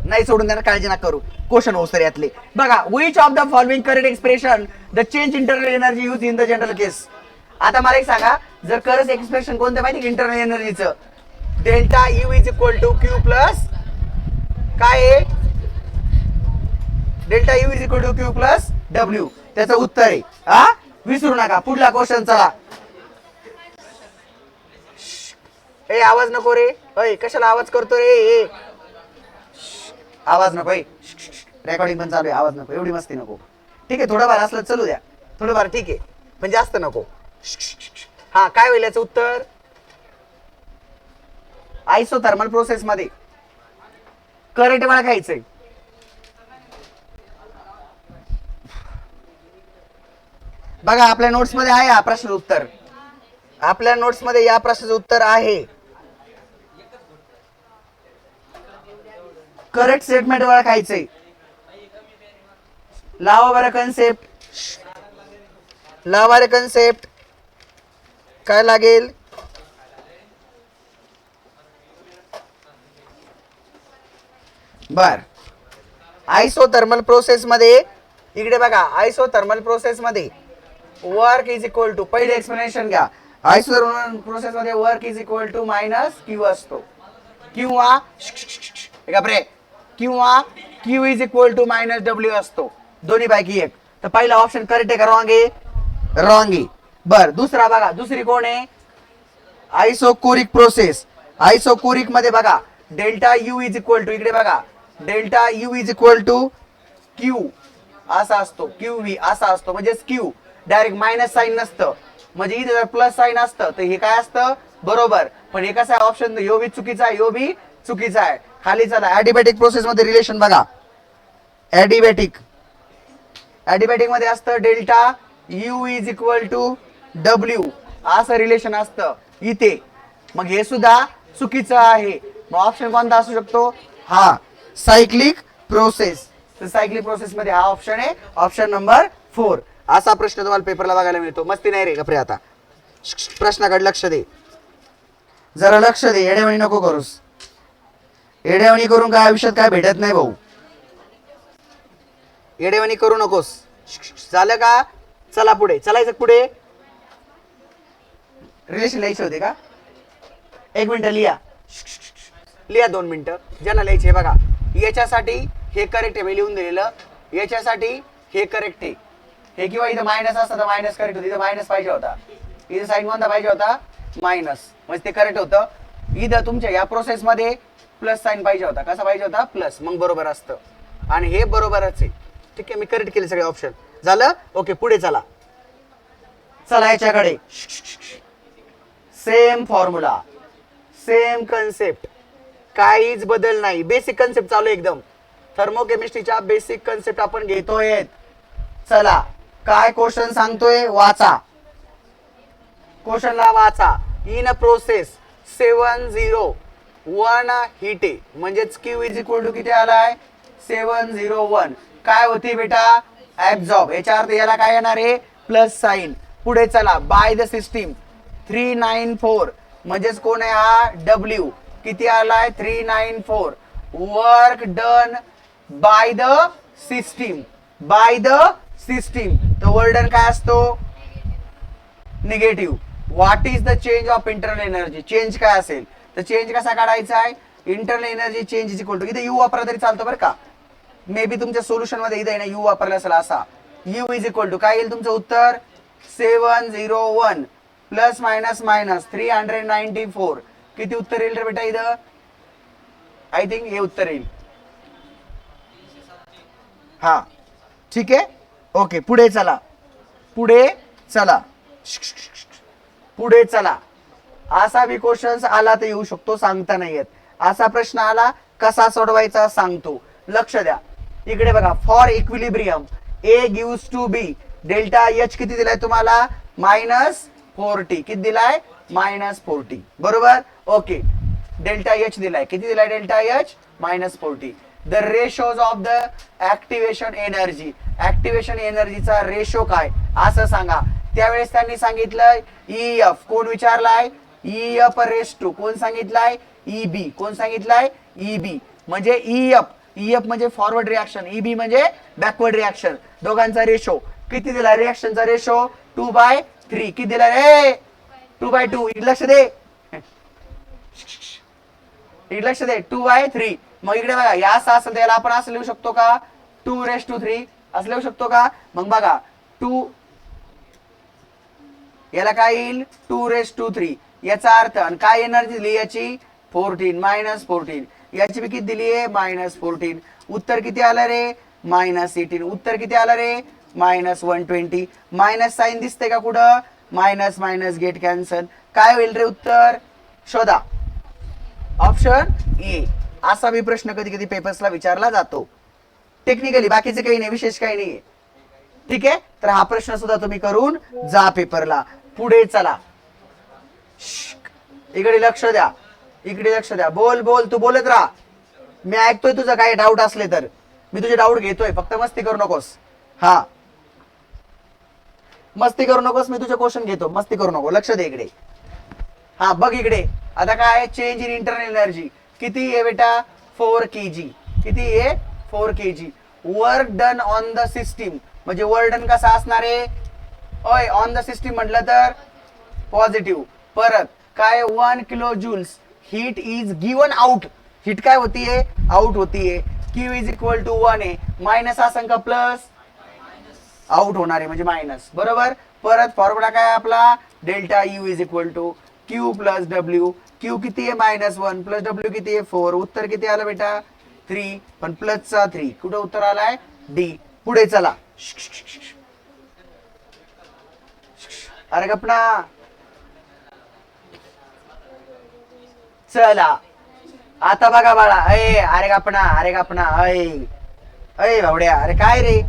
नाही सोडून देणार काळजी नका करू क्वेश्चन होसर यातले बघा which of the following correct expression the change internal energy use in the general case आता मला एक सांगा जर करेक्ट एक्सप्रेशन कोणतं माहिती इंटरनल एनर्जीचं delta U is equal to Q plus काय आहे delta U is equal to Q plus W त्याचं उत्तर आहे हा विसरू नका पुढला क्वेश्चन चला ए आवाज नको रे अय कशाला आवाज करतो रे आवाज नको रेकॉर्डिंग पण चालू आहे आवाज नको एवढी मस्ती नको ठीक आहे थोडंफार असलं चलू द्या थोडंफार ठीक आहे पण जास्त नको हा काय होईल याचं उत्तर आयसोथर्मल प्रोसेस मध्ये करंट वळखायचंय बघा आपल्या नोट्स मध्ये आहे हा प्रश्न उत्तर आपल्या नोट्स मध्ये या प्रश्नाचं उत्तर आहे करेक्ट स्टेटमेंट वळखायचंय लावा बरं कन्सेप्ट काय लागेल बर आयसोथर्मल प्रोसेस मध्ये इकडे बघा आयसोथर्मल प्रोसेस मध्ये वर्क इज इक्वल टू पहिले एक्सप्लेनेशन घ्या आयसोथर्मल प्रोसेस मध्ये work is equal to minus Q असतो किंवा Q is equal to minus W असतो दोन्ही पैकी एक तर पहिला ऑप्शन करेक्ट आहे का रॉंग आहे रॉंग आहे बर दुसरा बघा दुसरी कोण आहे आयसोकोरिक प्रोसेस आयसोकोरिक मध्ये बघा delta U is equal to इकडे बघा delta U is equal to Q असा असतो क्यू व्ही असा असतो म्हणजे क्यू डायरेक्ट मायनस साइन नसतं म्हणजे इथे जर प्लस साइन असतं तर हे काय असतं बरोबर पण हे कसं आहे ऑप्शन यो बी चुकीचा आहे यो बी चुकीचा आहे खाली चला ऍडिबॅटिक प्रोसेस मध्ये रिलेशन बघा ऍडिबॅटिक मध्ये असतं delta U is equal to W असं रिलेशन असतं इथे मग हे सुद्धा चुकीचं आहे मग ऑप्शन कोणता असू शकतो हा सायक्लिक प्रोसेस तर सायक्लिक प्रोसेस मध्ये हा ऑप्शन आहे ऑप्शन नंबर 4 असा प्रश्न तुम्हाला पेपरला बघायला मिळतो मस्ती नाही रे गप्रे आता प्रश्नाकडे लक्ष दे जरा लक्ष दे येडेवणी नको करूस येडेवणी करून काय आयुष्यात काय भेटत नाही भाऊ येडेवणी करू नकोस झालं का चला पुढे चलायचं पुढे रिलेशन लिहायचे होते का 1 मिनिट लिहा 2 मिनिटं ज्यांना लिहायचे बघा याच्यासाठी हे करेक्ट आहे मी लिहून दिलेलं याच्यासाठी हे करेक्ट आहे हे किंवा इथं मायनस असतं तर मायनस करेक्ट होतं इथं मायनस पाहिजे होता इथं साइन कोणता पाहिजे होता मायनस म्हणजे ते करेक्ट होतं इथं तुमच्या या प्रोसेस मध्ये प्लस साइन पाहिजे होता कसा पाहिजे होता प्लस मग बरोबर असतं आणि हे बरोबरच आहे ठीक आहे मी करेक्ट केले सगळे ऑप्शन झालं ओके पुढे चला चला याच्याकडे सेम फॉर्म्युला सेम कन्सेप्ट काहीच बदल नाही बेसिक कन्सेप्ट चालू एकदम थर्मोकेमिस्ट्रीच्या बेसिक कन्सेप्ट आपण घेतोय चला काय क्वेश्चन सांगतोय वाचा क्वेश्चनला वाचा इन अ प्रोसेस 701 हीट आहे म्हणजेच क्यू इज इक्वल टू किती आलाय 701 काय होती बेटा ऍब्झॉर्ब याच्या अर्थ याला काय येणार आहे प्लस साइन पुढे चला बाय द सिस्टीम 394 म्हणजेच कोण आहे हा डब्ल्यू किती आलाय 394 work done by the system तर वर्क डन काय असतो negative what is the change of internal energy change काय असेल तर चेंज कसा काढायचा आहे internal energy change is equal to इथे यू वापरला तरी चालतो बरं का मे बी तुमच्या सोल्युशन मध्ये इथे ना यू वापरला असेल असा यू इज इक्वल टू काय येईल तुमचं उत्तर 701 प्लस मायनस मायनस 394 किती उत्तर येईल रे बेटा इथं? आय थिंक हे उत्तर येईल. हा ठीक आहे. ओके पुढे चला, पुढे चला, पुढे चला. असा बी क्वेश्चन आला तर येऊ शकतो, सांगता नाही येत. असा प्रश्न आला कसा सोडवायचा सांगतो, लक्ष द्या. इकडे बघा, for equilibrium A gives to B delta H किती दिलाय तुम्हाला? -40. किती दिलाय? -40. बरोबर. ओके डेल्टा एच दिलाय, किती दिलाय delta H? -40. The ratios of the activation energy, activation एनर्जीचा रेशो काय असं सांगा. त्यावेळेस त्यांनी सांगितलं EF. कोण विचारलाय? EF raise to. कोण सांगितलाय? EB. कोण सांगितलाय? EB. म्हणजे EF म्हणजे फॉरवर्ड रिॲक्शन, EB म्हणजे बॅकवर्ड रिॲक्शन. दोघांचा रेशो किती दिला? रिॲक्शनचा रेशो 2/3. किती दिला रे? 2/2. लक्ष दे, लक्ष दे, 2/3. मग इकडे बघा, या असं असेल तर याला आपण असं लिहू शकतो का? 2⁻³ असं लिहू शकतो का? मग बघा 2 याला काय येईल? 2⁻³ याचा अर्थ. आणि काय एनर्जी दिली याची? 14 -14. याची बी किती दिली आहे? -14. उत्तर किती आलं रे? -18. उत्तर किती आलं रे? -120. मायनस साइन दिसते का कुठं? Minus minus get cancel. काय होईल रे उत्तर? शोधा. Option A. असा बी प्रश्न कधी कधी पेपर्सला विचारला जातो टेक्निकली, बाकीचे काही नाही, विशेष काही नाही. ठीक आहे, तर हा प्रश्न सुद्धा तुम्ही करून जा पेपरला. पुढे चला, इकडे लक्ष द्या, इकडे लक्ष द्या. बोल बोल, तू बोलत राहा, मी ऐकतोय. तुझं काही डाऊट असले तर मी तुझे डाऊट घेतोय, फक्त मस्ती करू नकोस. हा मस्ती करू नकोस, मी तुझे क्वेश्चन घेतो, मस्ती करू नको. लक्ष दे इकडे. हा बघ इकडे, आता काय? चेंज इन इंटरनल एनर्जी किती आहे बेटा? 4 kg. किती आहे? 4 kg. Work done on the system म्हणजे वर्क डन कसा असणार आहे? ओय ऑन द सिस्टीम म्हटलं तर पॉझिटिव्ह. परत काय? 1 kilo joules heat is given out. Heat काय होतीये? आउट होतीये. Q इज इक्वल टू 1 आहे. मायनस हा संख्या प्लस आउट होणार आहे म्हणजे मायनस. बरोबर. परत फॉर्म्युला काय आपला? Delta U is equal to Q plus W. Q किती आहे? -1 प्लस W किती आहे? 4. उत्तर किती आलं बेटा? 3. पण प्लसचा 3 कुठं उत्तर आलाय? डी. पुढे चला. अरे गपना चला. आता बघा बाळा, अरे गपना, अरे गपना, अय भावड्या, अरे काय रे,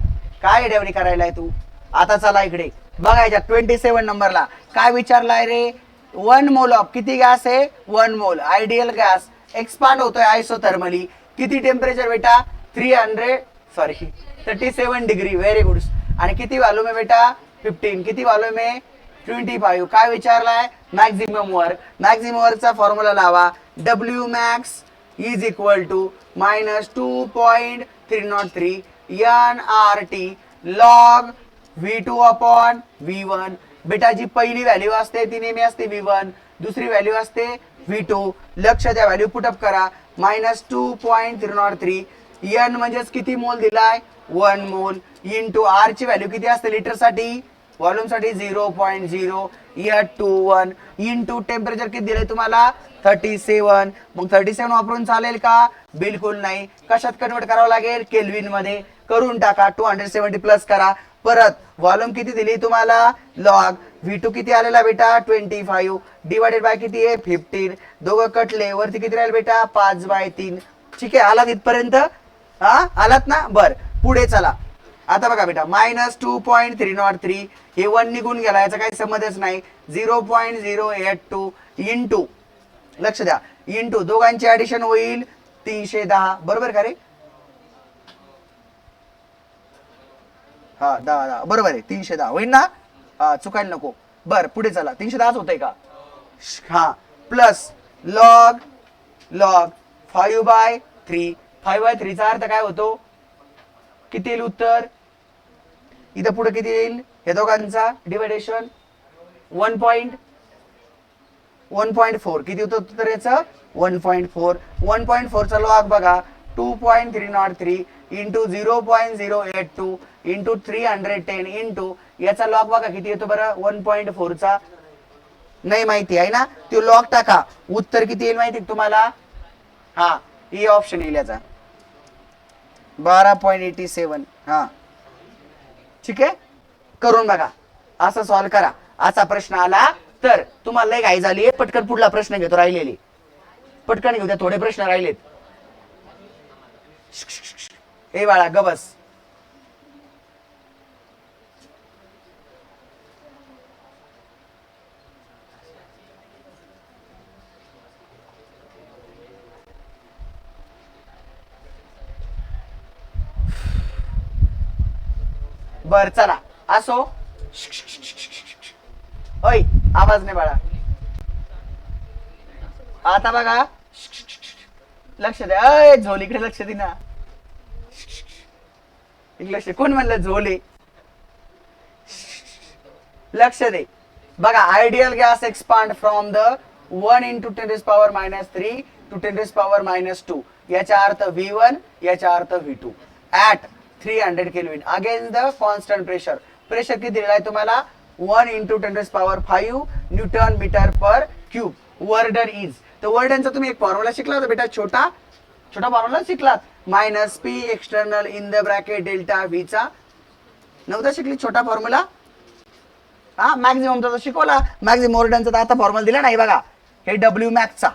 काय डेवणी करायलाय तू? आता चला इकडे बघायच्या 27 नंबरला काय विचारलाय रे? 1 मोल ऑफ किती गॅस आहे? 1 मोल आयडियल गॅस एक्सपांड होतोय आयसोथर्मली. किती टेम्परेचर बेटा? 37 डिग्री. Very good. आणि किती व्हॉल्यूम आहे बेटा? 15. किती व्हॉल्यूम आहे? 25. काय विचारलाय? Maximum work. मॅक्झिमम वर्कचा फॉर्म्युला लावा. W max is equal to -2.303 nRT log V2 upon V1. बेटा जी पहिली व्हॅल्यू असते ती नेहमी असते V1, दुसरी व्हॅल्यू असते V2. लक्ष द्या, व्हॅल्यू पुटअप करा. -2.303. n म्हणजेच किती मोल दिलाय? 1 मोल. इंटू R ची व्हॅल्यू किती असते लिटर साठी? व्हॉल्यूम साठी 0.021 इंटू टेम्परेचर किती दिले तुम्हाला? 37. मग 37 वापरून चालेल का? बिलकुल नाही. कशात कन्वर्ट करावं लागेल? केल्विन मध्ये. करून टाका. 270 प्लस करा. परत व्हॉल्यूम किती दिली तुम्हाला? लॉग V2 किती आलेला बेटा? 25 डिवाइडेड बाय किती आहे? 15. दोघं कटले, वरती किती राहील बेटा? 5/3. ठीक आहे, आलात इथपर्यंत? हा आलात ना? बर पुढे चला. आता बघा बेटा, -2.303 हे 1 निघून गेला, याचा काही संबंधच नाही. 0.082 इंटू, लक्ष द्या, इंटू दोघांची ऍडिशन होईल 310. बरोबर का रे? हा 10 बरोबर आहे. 310 होईल ना? हा चुकायला नको. बर पुढे चला. 310 होतंय का? हा प्लस लॉग 5/3. 5/3 चा अर्थ काय होतो? किती येईल उत्तर? इथं पुढे किती येईल? हे दोघांचा डिवायडेशन 1.4. किती होतं उत्तर याचं? 1.4. 1.4 चा लॉग बघा. 2.303 इंटू 0.082 इंटू 310 इंटू याचा लॉग बघा किती येतो बरं? 1.4 चा नाही माहिती आहे ना, तो लॉग टाका, उत्तर किती येईल माहिती तुम्हाला? हा, ए ऑप्शन येईल याचा 12.87. हा ठीक आहे, करून बघा, असं सॉल्व करा. असा प्रश्न आला तर तुम्हाला लय घाई झाली, पटकन पुढला प्रश्न घेतो, राहिलेले पटकन घेऊ द्या, थोडे प्रश्न राहिलेत. ए बाळा गबस. बर चला असो. ओय आवाज नाही बाळा. आता बघा, लक्ष द्या. अय झोल इकडे लक्ष दे ना. इंग्लिश कोण म्हणलं झोले? लक्ष दे बघा. Ideal gas expand from the 1 into 10⁻³ to 10⁻². याचा अर्थ V1, याचा अर्थ V2 at 300 kelvin against the constant pressure. Pressure किती दिलेला आहे तुम्हाला? 1 into 10⁵ newton metre per cube. Work done is, तर वर्डनचा तुम्ही एक फॉर्म्युला शिकला होता बेटा, छोटा फॉर्म्युला शिकलात. Minus P external in the bracket delta V चा नव्हता शिकली छोटा फॉर्म्युला? हा, मॅक्झिममचा शिकवला. मॅक्झिमम वर्डनचा आता फॉर्म्युला दिला नाही बघा, हे डब्ल्यू मॅक्सचा.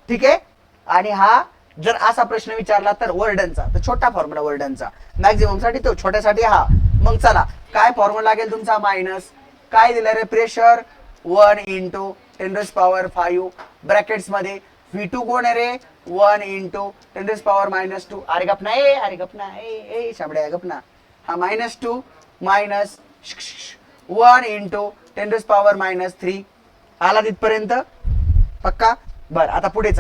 ठीक आहे, आणि हा जर असा प्रश्न विचारला तर वर्डनचा, तर छोटा फॉर्म्युला वर्डनचा. मॅक्झिमम साठी तो, छोट्यासाठी हा. मग चला, काय फॉर्म्युला लागेल तुमचा? मायनस काय दिलं रे? प्रेशर 1 इंटू 10⁵ ब्रॅकेट्स मध्ये. V2 कोण आहे रे? 1 इंटू 10⁻². अरे गप ना, अरे गप ना, ए शाबड्या गप ना. हा -2 मायनस 1 इंटू 10⁻³ आला तिथपर्यंत पक्का? बर, आता पुढे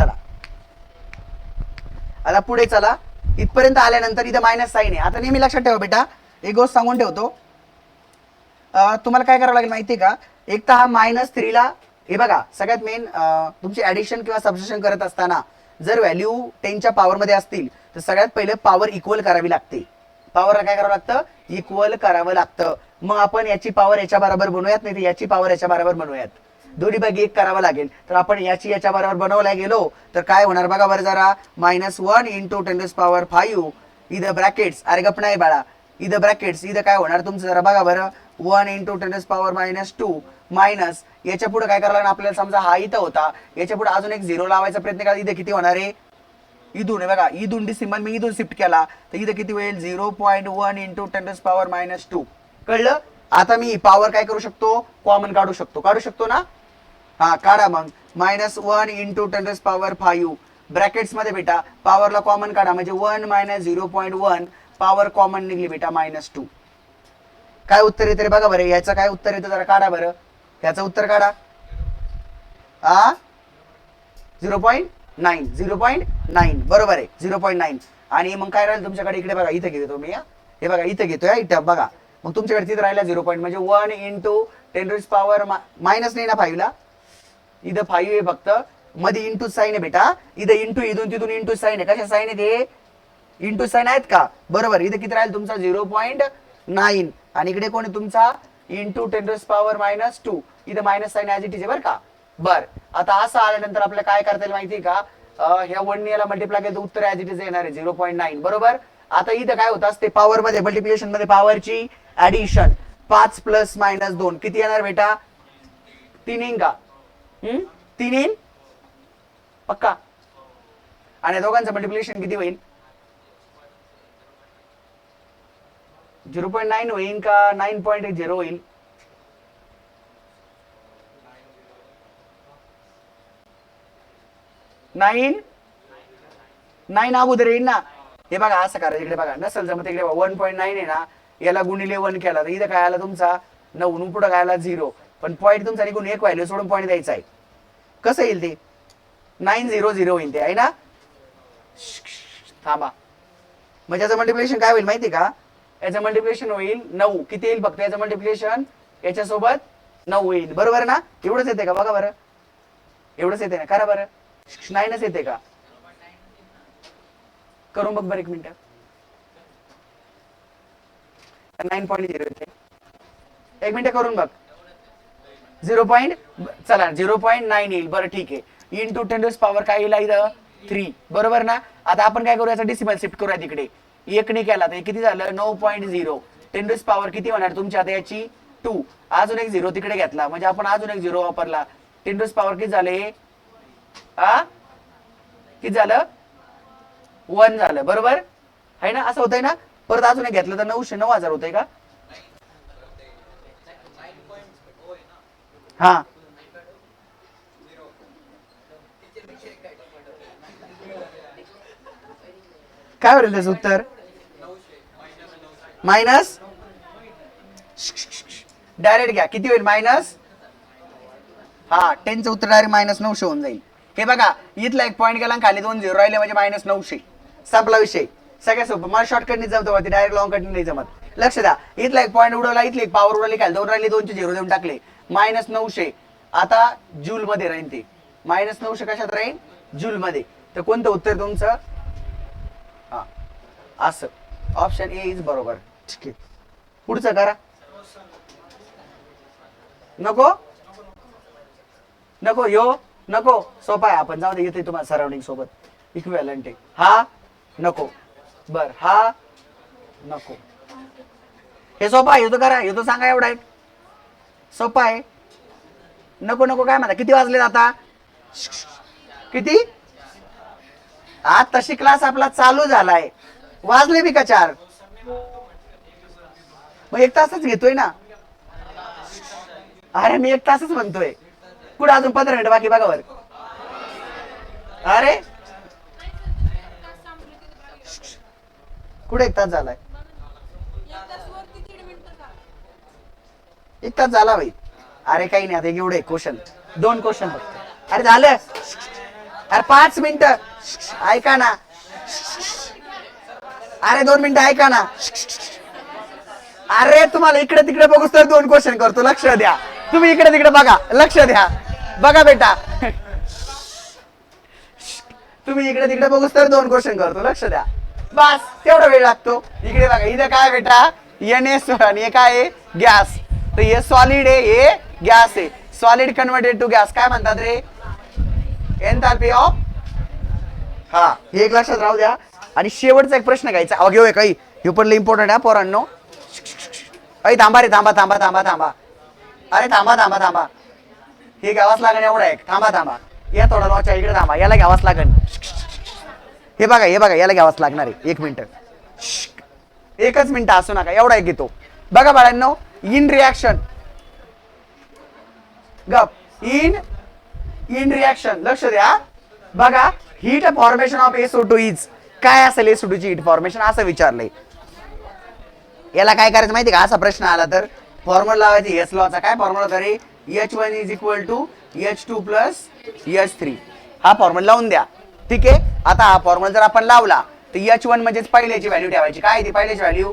चला. इथपर्यंत आल्यानंतर इथं मायनस साईन आहे. आता नेहमी लक्षात ठेवा बेटा, एक गोष्ट सांगून ठेवतो. तुम्हाला काय करावं लागेल माहितीये का? एक तर हा -3 ला, हे बघा सगळ्यात मेन, तुमची ऍडिशन किंवा सबट्रॅक्शन करत असताना जर व्हॅल्यू 10च्या पॉवर मध्ये असतील तर सगळ्यात पहिले पॉवर इक्वल करावी लागते. पॉवरला काय करावं लागतं? इक्वल करावं लागतं. मग आपण याची पॉवर याच्या बरोबर बनवूयात, नाही तर याची पॉवर याच्या बरोबर बनवूयात. दोन्ही पैकी एक करावं लागेल. तर आपण याची याच्या बरोबर बनवल्या गेलो तर काय होणार बघा बरं जरा. -1 इंटू 10⁵ इथं ब्रॅकेट्स, अरे गप नाही बाळा, इथं ब्रॅकेट्स, इथं काय होणार तुमचं जरा बघा बरं. 1 इंटू 10⁻² मायनस याच्या पुढे काय करायला लागणार आपल्याला? समजा हा इथं होता, याच्या पुढे अजून एक 0 लावायचा प्रयत्न करा. इथं किती होणार आहे? इथून आहे बघा, इथून डिसिमल मी इथून शिफ्ट केला तर इथं किती होईल? 0.1 इंटू 10⁻². कळलं? आता मी पॉवर काय करू शकतो? कॉमन काढू शकतो ना? हा काढा मग. -1 इंटू 10⁻5 ब्रॅकेट्स मध्ये बेटा पॉवरला कॉमन काढा, म्हणजे 1 - 0.1 पॉवर कॉमन निघली बेटा -2. काय उत्तर येते रे बघा बरं, याचं काय उत्तर येतं जरा काढा बरं. याचं उत्तर काढा. 0.9 बरोबर आहे, 0.9. आणि मग काय राहील तुमच्याकडे? इकडे बघा, इथे घेतो मी. हे बघा इथे घेतोय, इथं बघा. मग तुमच्याकडे तिथे राहिला 0. म्हणजे 1 इंटू 10⁻, मायनस नाही ना 5 ला, इथं 5 आहे फक्त, मध्ये इंटू साईन आहे बेटा. इथं इंटू, इथून तिथून इंटू साईन आहे. कशा साईन आहे ते? इंटू साईन आहेत का? बरोबर. इथे किती राहील तुमचा? 0.9. आणि इकडे कोण आहे तुमचा? इंटू 10⁻². इथं minus sign as it is आहे बरं का. बर, आता असं आल्यानंतर आपल्याला काय करता येईल माहितीये का? ह्या 1 याला मल्टिप्लाय केलं तर उत्तर ऍज इट इज येणार आहे 0.9. बरोबर. आता इथं काय होत असते? पॉवर मध्ये, मल्टिप्लिकेशन मध्ये पॉवरची ऍडिशन. 5 + -2 किती येणार बेटा? 3 येईन का? 3 येईल पक्का. आणि दोघांचं मल्टिप्लिकेशन किती होईल? 0.9 होईल का 9.0 होईल? 9 अगोदर येईल ना. हे बघा असं करा, इकडे बघा, नसेल जमत इकडे 1.9 आहे ना, याला गुणिले 1 केला तर इथं काय आला तुमचा 9, पुढे काय आला 0. पण पॉईंट तुमचा निघून एक व्हॅल्यू सोडून पॉईंट द्यायचा आहे. कसं येईल ते? 900 होईल ते, आहे ना. थांबा, म्हणजे याचं मल्टिप्लिकेशन काय होईल माहिती का? याचं मल्टिप्लिकेशन होईल 9. किती येईल फक्त याचं मल्टिप्लिकेशन? याच्यासोबत 9 येईल. बरोबर ना? एवढंच येते का बघा बरं? एवढंच येते ना? करा बरं. 9च येते का? करून बघ बरं एक मिनिट. 9.0 येते. एक मिनिट करून बघ. 0. चला 0.9 येईल. बरं ठीक आहे. इंटू 10⁻⁴ काय येईल इथं 3. बरोबर ना. आता आपण काय करू, याचा डेसिमल शिफ्ट करूया तिकडे. 1 ने केला तर किती झालं 9.0. 10⁻⁴ किती होणार तुमच्या आता याची 2. अजून एक 0 तिकडे घेतला म्हणजे आपण अजून एक 0 वापरला. 10⁻⁴ किती झाले किती झालं 1 झालं. बरोबर आहे ना. असं होतंय ना. परत अजून एक घेतलं तर 9,000 होतंय का. हा काय होईल त्याचं उत्तर मायनस. डायरेक्ट घ्या किती होईल मायनस. हा 10चं उत्तर डायरेक्ट -900 होऊन जाईल. हे बघा इथला एक पॉईंट गेला खाली 2 0 राहिले म्हणजे -900. संपला विषय. सगळ्यात सोपं. मला शॉर्टकटने जमत होती डायरेक्ट लॉंग कटने नाही जमत. लक्ष द्या. इथला एक पॉईंट उडवला इथली एक पॉवर उडवली खाली 2 राहिली 2चे 0 देऊन टाकले -900. आता जूल मध्ये राहील ते. -900 कशात राहील जूल मध्ये. तर कोणतं उत्तर तुमचं हा असं ऑप्शन ए इज बरोबर. ठीक आहे पुढचं करा. नको नको यो नको सोपा आहे. आपण जाऊ दे येते तुम्हाला सराउंडिंग सोबत इक्विव्हॅलंट आहे. हा नको. बर हा नको. हे सोपा आहे. तो करा. हे तो सांगा एवढा आहे सोपा आहे. नको नको काय म्हणा. किती वाजले आता किती आज तशी क्लास आपला चालू झालाय. वाजले बी का 4. मग 1 तासच घेतोय ना. अरे मी 1 तासच म्हणतोय. कुठे अजून 15 मिनिटं बाकी बघा वर. अरे कुठे 1 तास झालाय. 1 तास झाला भाई. अरे काही नाही आता एवढे क्वेश्चन 2 क्वेश्चन फक्त. अरे झालं. अरे 5 मिनिटं ऐका ना. अरे 2 मिनिटं ऐका ना. अरे तुम्हाला इकडे तिकडे बघूस तर 2 क्वेश्चन करतो. लक्ष द्या. तुम्ही इकडे तिकडे बघा. लक्ष द्या. बघा बेटा तुम्ही इकडे तिकडे बघूस तर 2 क्वेश्चन करतो. लक्ष द्या. बस तेवढा वेळ लागतो. इकडे बघा. इथे काय बेटा NS आणि हे काय आहे गॅस. तर हे सॉलिड आहे हे गॅस आहे. सॉलिड कन्वर्टेड टू गॅस काय म्हणतात रे एन्थाल्पी ऑफ. हा हे एक लक्षात राहू द्या. आणि शेवटचा एक प्रश्न घ्यायचा. अहो घेऊ काही हे पण इम्पॉर्टंट आहे पोरांनो. अरे थांबा रे थांबा थांबा थांबा थांबा. अरे थांबा थांबा थांबा. हे घ्यावाच लागेल एवढा एक. थांबा थांबा. या थोडा लॉच्या इकडे थांबा. याला घ्यावाच लागेल. हे बघा याला घ्यावाच लागणार आहे. 1 मिनिट. 1च मिनिट असू नका. एवढा एक घेतो. बघा बाळांनो इन रिॲक्शन गप इन रिॲक्शन लक्ष द्या. बघा heat formation of SO2 is काय असेल. SO2 ची हीट फॉर्मेशन असं विचारलंय. याला काय करायचं माहिती का. असा प्रश्न आला तर फॉर्म्युला लावायची एस लॉचा. काय फॉर्म्युला तरी H1 is equal to H2 plus H3 हा फॉर्म्युला लावून द्या. ठीक आहे. आता हा फॉर्म्युला जर आपण लावला तर H1 म्हणजे पहिल्याची व्हॅल्यू ठेवायची. काय ती पहिल्याची value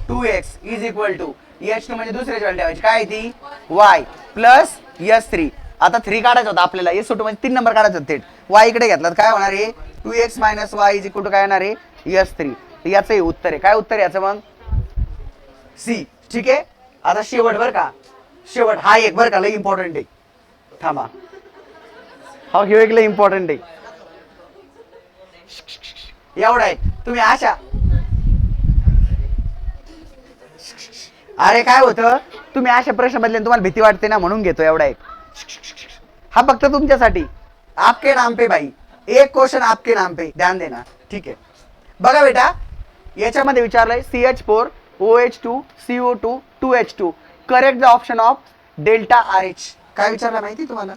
2x is equal to H2 म्हणजे दुसऱ्याची व्हॅल्यू ठेवायची. काय ती y प्लस H3. आता 3 काढायचं होतं आपल्याला. SO2 म्हणजे 3 नंबर काढायचं होतं. थेट y इकडे घेतला काय होणार आहे 2x minus y is equal to काय येणार आहे H3. तर याचं हे उत्तर आहे. काय उत्तर आहे याचं मग C. ठीक आहे. आता शेवट बर का. शेवट हा एक बर का लय इम्पॉर्टंट आहे. थांबा हा घेऊ एक लय इम्पॉर्टंट आहे. एवढा आहे. तुम्ही आशा अरे काय होतं तुम्ही अशा प्रश्न बदले तुम्हाला भीती वाटते ना म्हणून घेतो. एवढा एक हा फक्त तुमच्यासाठी. आपके नाम पे भाई. एक क्वेश्चन आपके नाम पे ध्यान देना. ठीक आहे. बघा बेटा याच्यामध्ये विचारलंय CH4 OH2 CO2 2H2 correct the option of delta RH. काय विचारलं माहिती तुम्हाला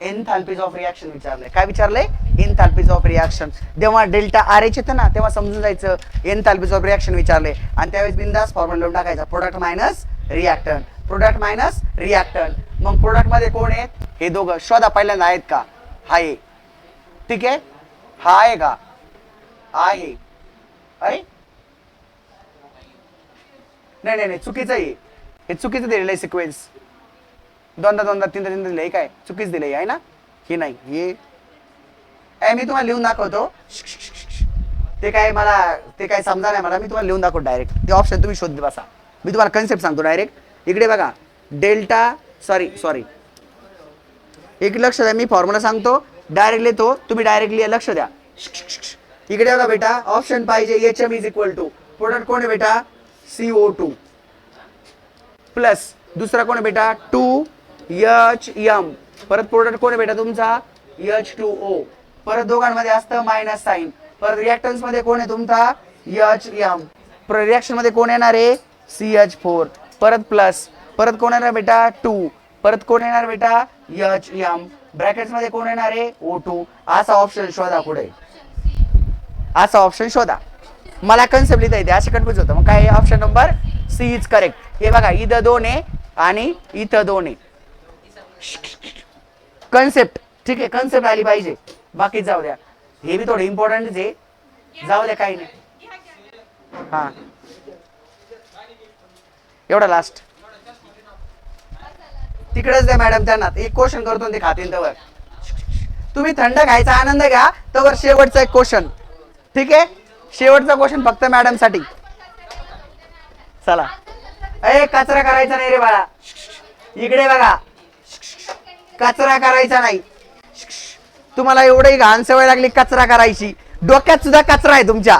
एन्थाल्पीज ऑफ रिएक्शन विचारलंय. काय विचारलंय एन्थाल्पीज ऑफ रिएक्शन. जेव्हा डेल्टा RH येतं ना तेव्हा समजून जायचं एन्थाल्पीज ऑफ रिएक्शन विचारले. आणि त्यावेळेस बिंदास फॉर्म्युला लावून टाकायचा product minus reactant. Product minus reactant. मग प्रोडक्ट मध्ये कोण आहेत हे दोघं शोधा. पहिल्यांदा आहेत का आहे. ठीक आहे. हा आहे का आहे. अरे नाही चुकीचं आहे. हे चुकीचं दिलेलं आहे सिक्वेन्स. दोनदा तीनदा दिलंय. काय चुकीच दिलंय आहे ना. हे नाही हे मी तुम्हाला लिहून दाखवतो. ते काय समजा नाही मला. मी तुम्हाला लिहून दाखवतो डायरेक्ट. ते ऑप्शन तुम्ही शोधत बसा. मी तुम्हाला कन्सेप्ट सांगतो डायरेक्ट. इकडे बघा डेल्टा सॉरी एक लक्ष द्या, मी फॉर्म्युला सांगतो डायरेक्टली तो तुम्ही डायरेक्टली लक्ष द्या. इकडे बघा बेटा ऑप्शन पाहिजे HM is equal to product कोण आहे बेटा CO2 प्लस दुसरा कोण आहे बेटा 2HM परत प्रोडक्ट कोण आहे बेटा तुमचा H2O परत दोघांमध्ये असतं मायनस साइन परत रिएक्टन्स मध्ये कोण आहे तुमचा HM रिएक्शन मध्ये कोण येणार आहे CH4 परत प्लस परत कोण येणार बेटा 2 परत कोण येणार बेटा HM ब्रॅकेट्स मध्ये कोण येणार आहे O2 असा ऑप्शन शोधा पुढे असा ऑप्शन शोधा. मला कन्सेप्ट लिहिता येते असे कन्फ्युज होतं मग काय option number C is correct. हे बघा इथं 2 आहे आणि इथं 2 आहे. कन्सेप्ट ठीक आहे कन्सेप्ट आली पाहिजे बाकी जाऊ द्या हे बी थोडं इम्पॉर्टंट आहे जाऊ द्या काही नाही. हा एवढा लास्ट तिकडेच द्या मॅडम त्यांना एक क्वेश्चन करतो ते खातील तवर तुम्ही थंड खायचा आनंद घ्या तवर शेवटचा एक क्वेश्चन ठीक आहे शेवटचा क्वेश्चन फक्त मॅडम साठी. चला ए कचरा करायचा नाही रे बाळा इकडे बघा कचरा करायचा नाही. तुम्हाला एवढी घाण सवय लागली कचरा करायची डोक्यात सुद्धा कचरा आहे तुमच्या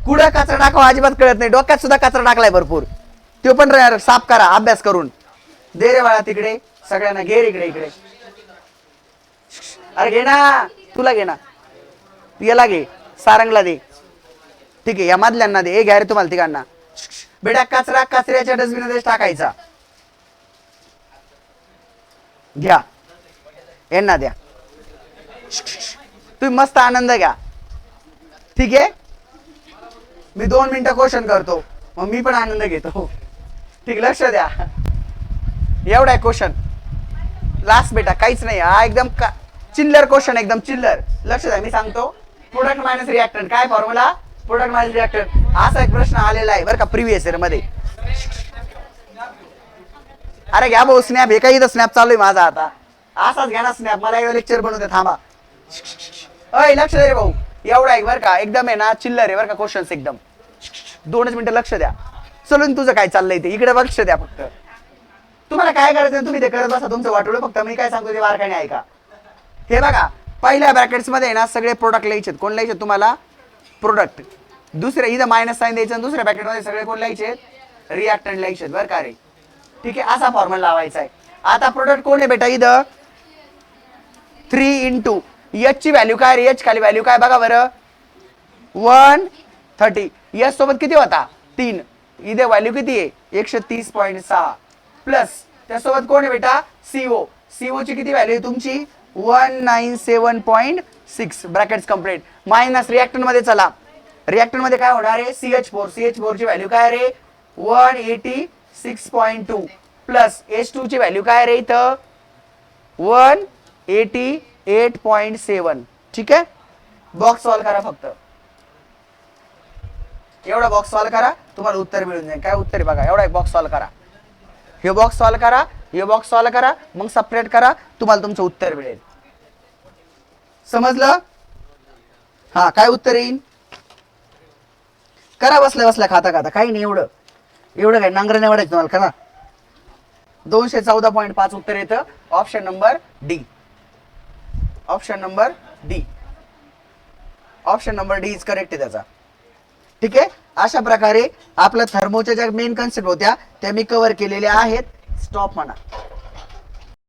कुठं कचरा टाकावा अजिबात कळत नाही डोक्यात सुद्धा कचरा टाकलाय भरपूर तो पण साफ करा अभ्यास करून. दे रे बाळा तिकडे सगळ्यांना घे इकडे इकडे अरे घे ना तुला घे ना याला घे सारंगला दे ठीक आहे या मधल्यांना दे घ्या रे तुम्हाला तिघांना. बेटा कचरा कचऱ्याच्या डस्टबिन मध्ये टाकायचा घ्या यांना द्या तुम्ही मस्त आनंद घ्या ठीक आहे. मी 2 मिनिटं क्वेश्चन करतो मग मी पण आनंद घेतो ठीक लक्ष द्या. एवढा आहे क्वेश्चन लास्ट बेटा काहीच नाही हा एकदम चिल्लर क्वेश्चन एकदम चिल्लर. लक्ष द्या मी सांगतो प्रोडक्ट मायनस रिएक्टंट काय फॉर्म्युला प्रोडक्ट मायनस रिएक्टंट असा एक प्रश्न आलेला आहे बरं का प्रिव्हियस इयर मध्ये. अरे घ्या भाऊ स्नॅप हे काही इथं स्नॅप चालू आहे माझा आता असाच घ्या ना स्नॅप मला एवढं लेक्चर बनवू दे थांबा. अय लक्ष दे रे भाऊ एवढा आहे बरं का एकदम आहे ना चिल्लर आहे बरं का क्वेश्चन्स एकदम 2च मिनिटं लक्ष द्या. चलून तुझं काय चाललंय ते इकडे लक्ष द्या फक्त तुम्हाला काय करायचं तुम्ही ते करत बसा तुमचं वाटवलं फक्त मी काय सांगतो ते बारकाईने ऐका. हे बघा पहिल्या ब्रॅकेट्स मध्ये ना सगळे प्रोडक्ट लिहायचे कोण लिहायचे तुम्हाला प्रोडक्ट दुसऱ्या इथं मायनस साइन द्यायचं दुसऱ्या ब्रॅकेट मध्ये सगळे कोण लिहायचे रिएक्टंट लिहायचे बरं का रे ठीक आहे असा फॉर्म्युला लावायचा आहे. आता प्रोडक्ट कोण आहे बेटा इथं 3 इंटू एच ची व्हॅल्यू काय रे एच खाली व्हॅल्यू काय बघा बरं 130 एच सोबत किती होता 3 इथे व्हॅल्यू किती आहे 130.6 प्लस त्यासोबत कोण आहे बेटा सीओ ची किती व्हॅल्यू आहे तुमची 197.6 ब्रॅकेट्स कंप्लीट मायनस रिएक्टंट मध्ये चला रिएक्टंट मध्ये काय होणार आहे CH4 ची व्हॅल्यू काय रे 186.2 प्लस H2 ची व्हॅल्यू काय रे इथं 188.7 ठीक आहे. बॉक्स सॉल्व करा फक्त एवढा बॉक्स सॉल्व करा तुम्हाला उत्तर मिळून जाईल. काय उत्तर आहे बघा एवढा एक बॉक्स सॉल्व करा हे बॉक्स सॉल्व करा हे बॉक्स सॉल्व करा मग सेपरेट करा तुम्हाला तुमचं उत्तर मिळेल. समजलं हा काय उत्तर येईल करा बसल्या बसल्या खाता खाता काही नाही एवढं काय नांगर नाही वाढायचं तुम्हाला करा 214.5 उत्तर येतं option number D. Option number D is correct आहे त्याचा ठीक आहे. अशा प्रकारे आपल्या थर्मोच्या ज्या मेन कन्सेप्ट होत्या त्या मी कव्हर केलेल्या आहेत. स्टॉप म्हणा.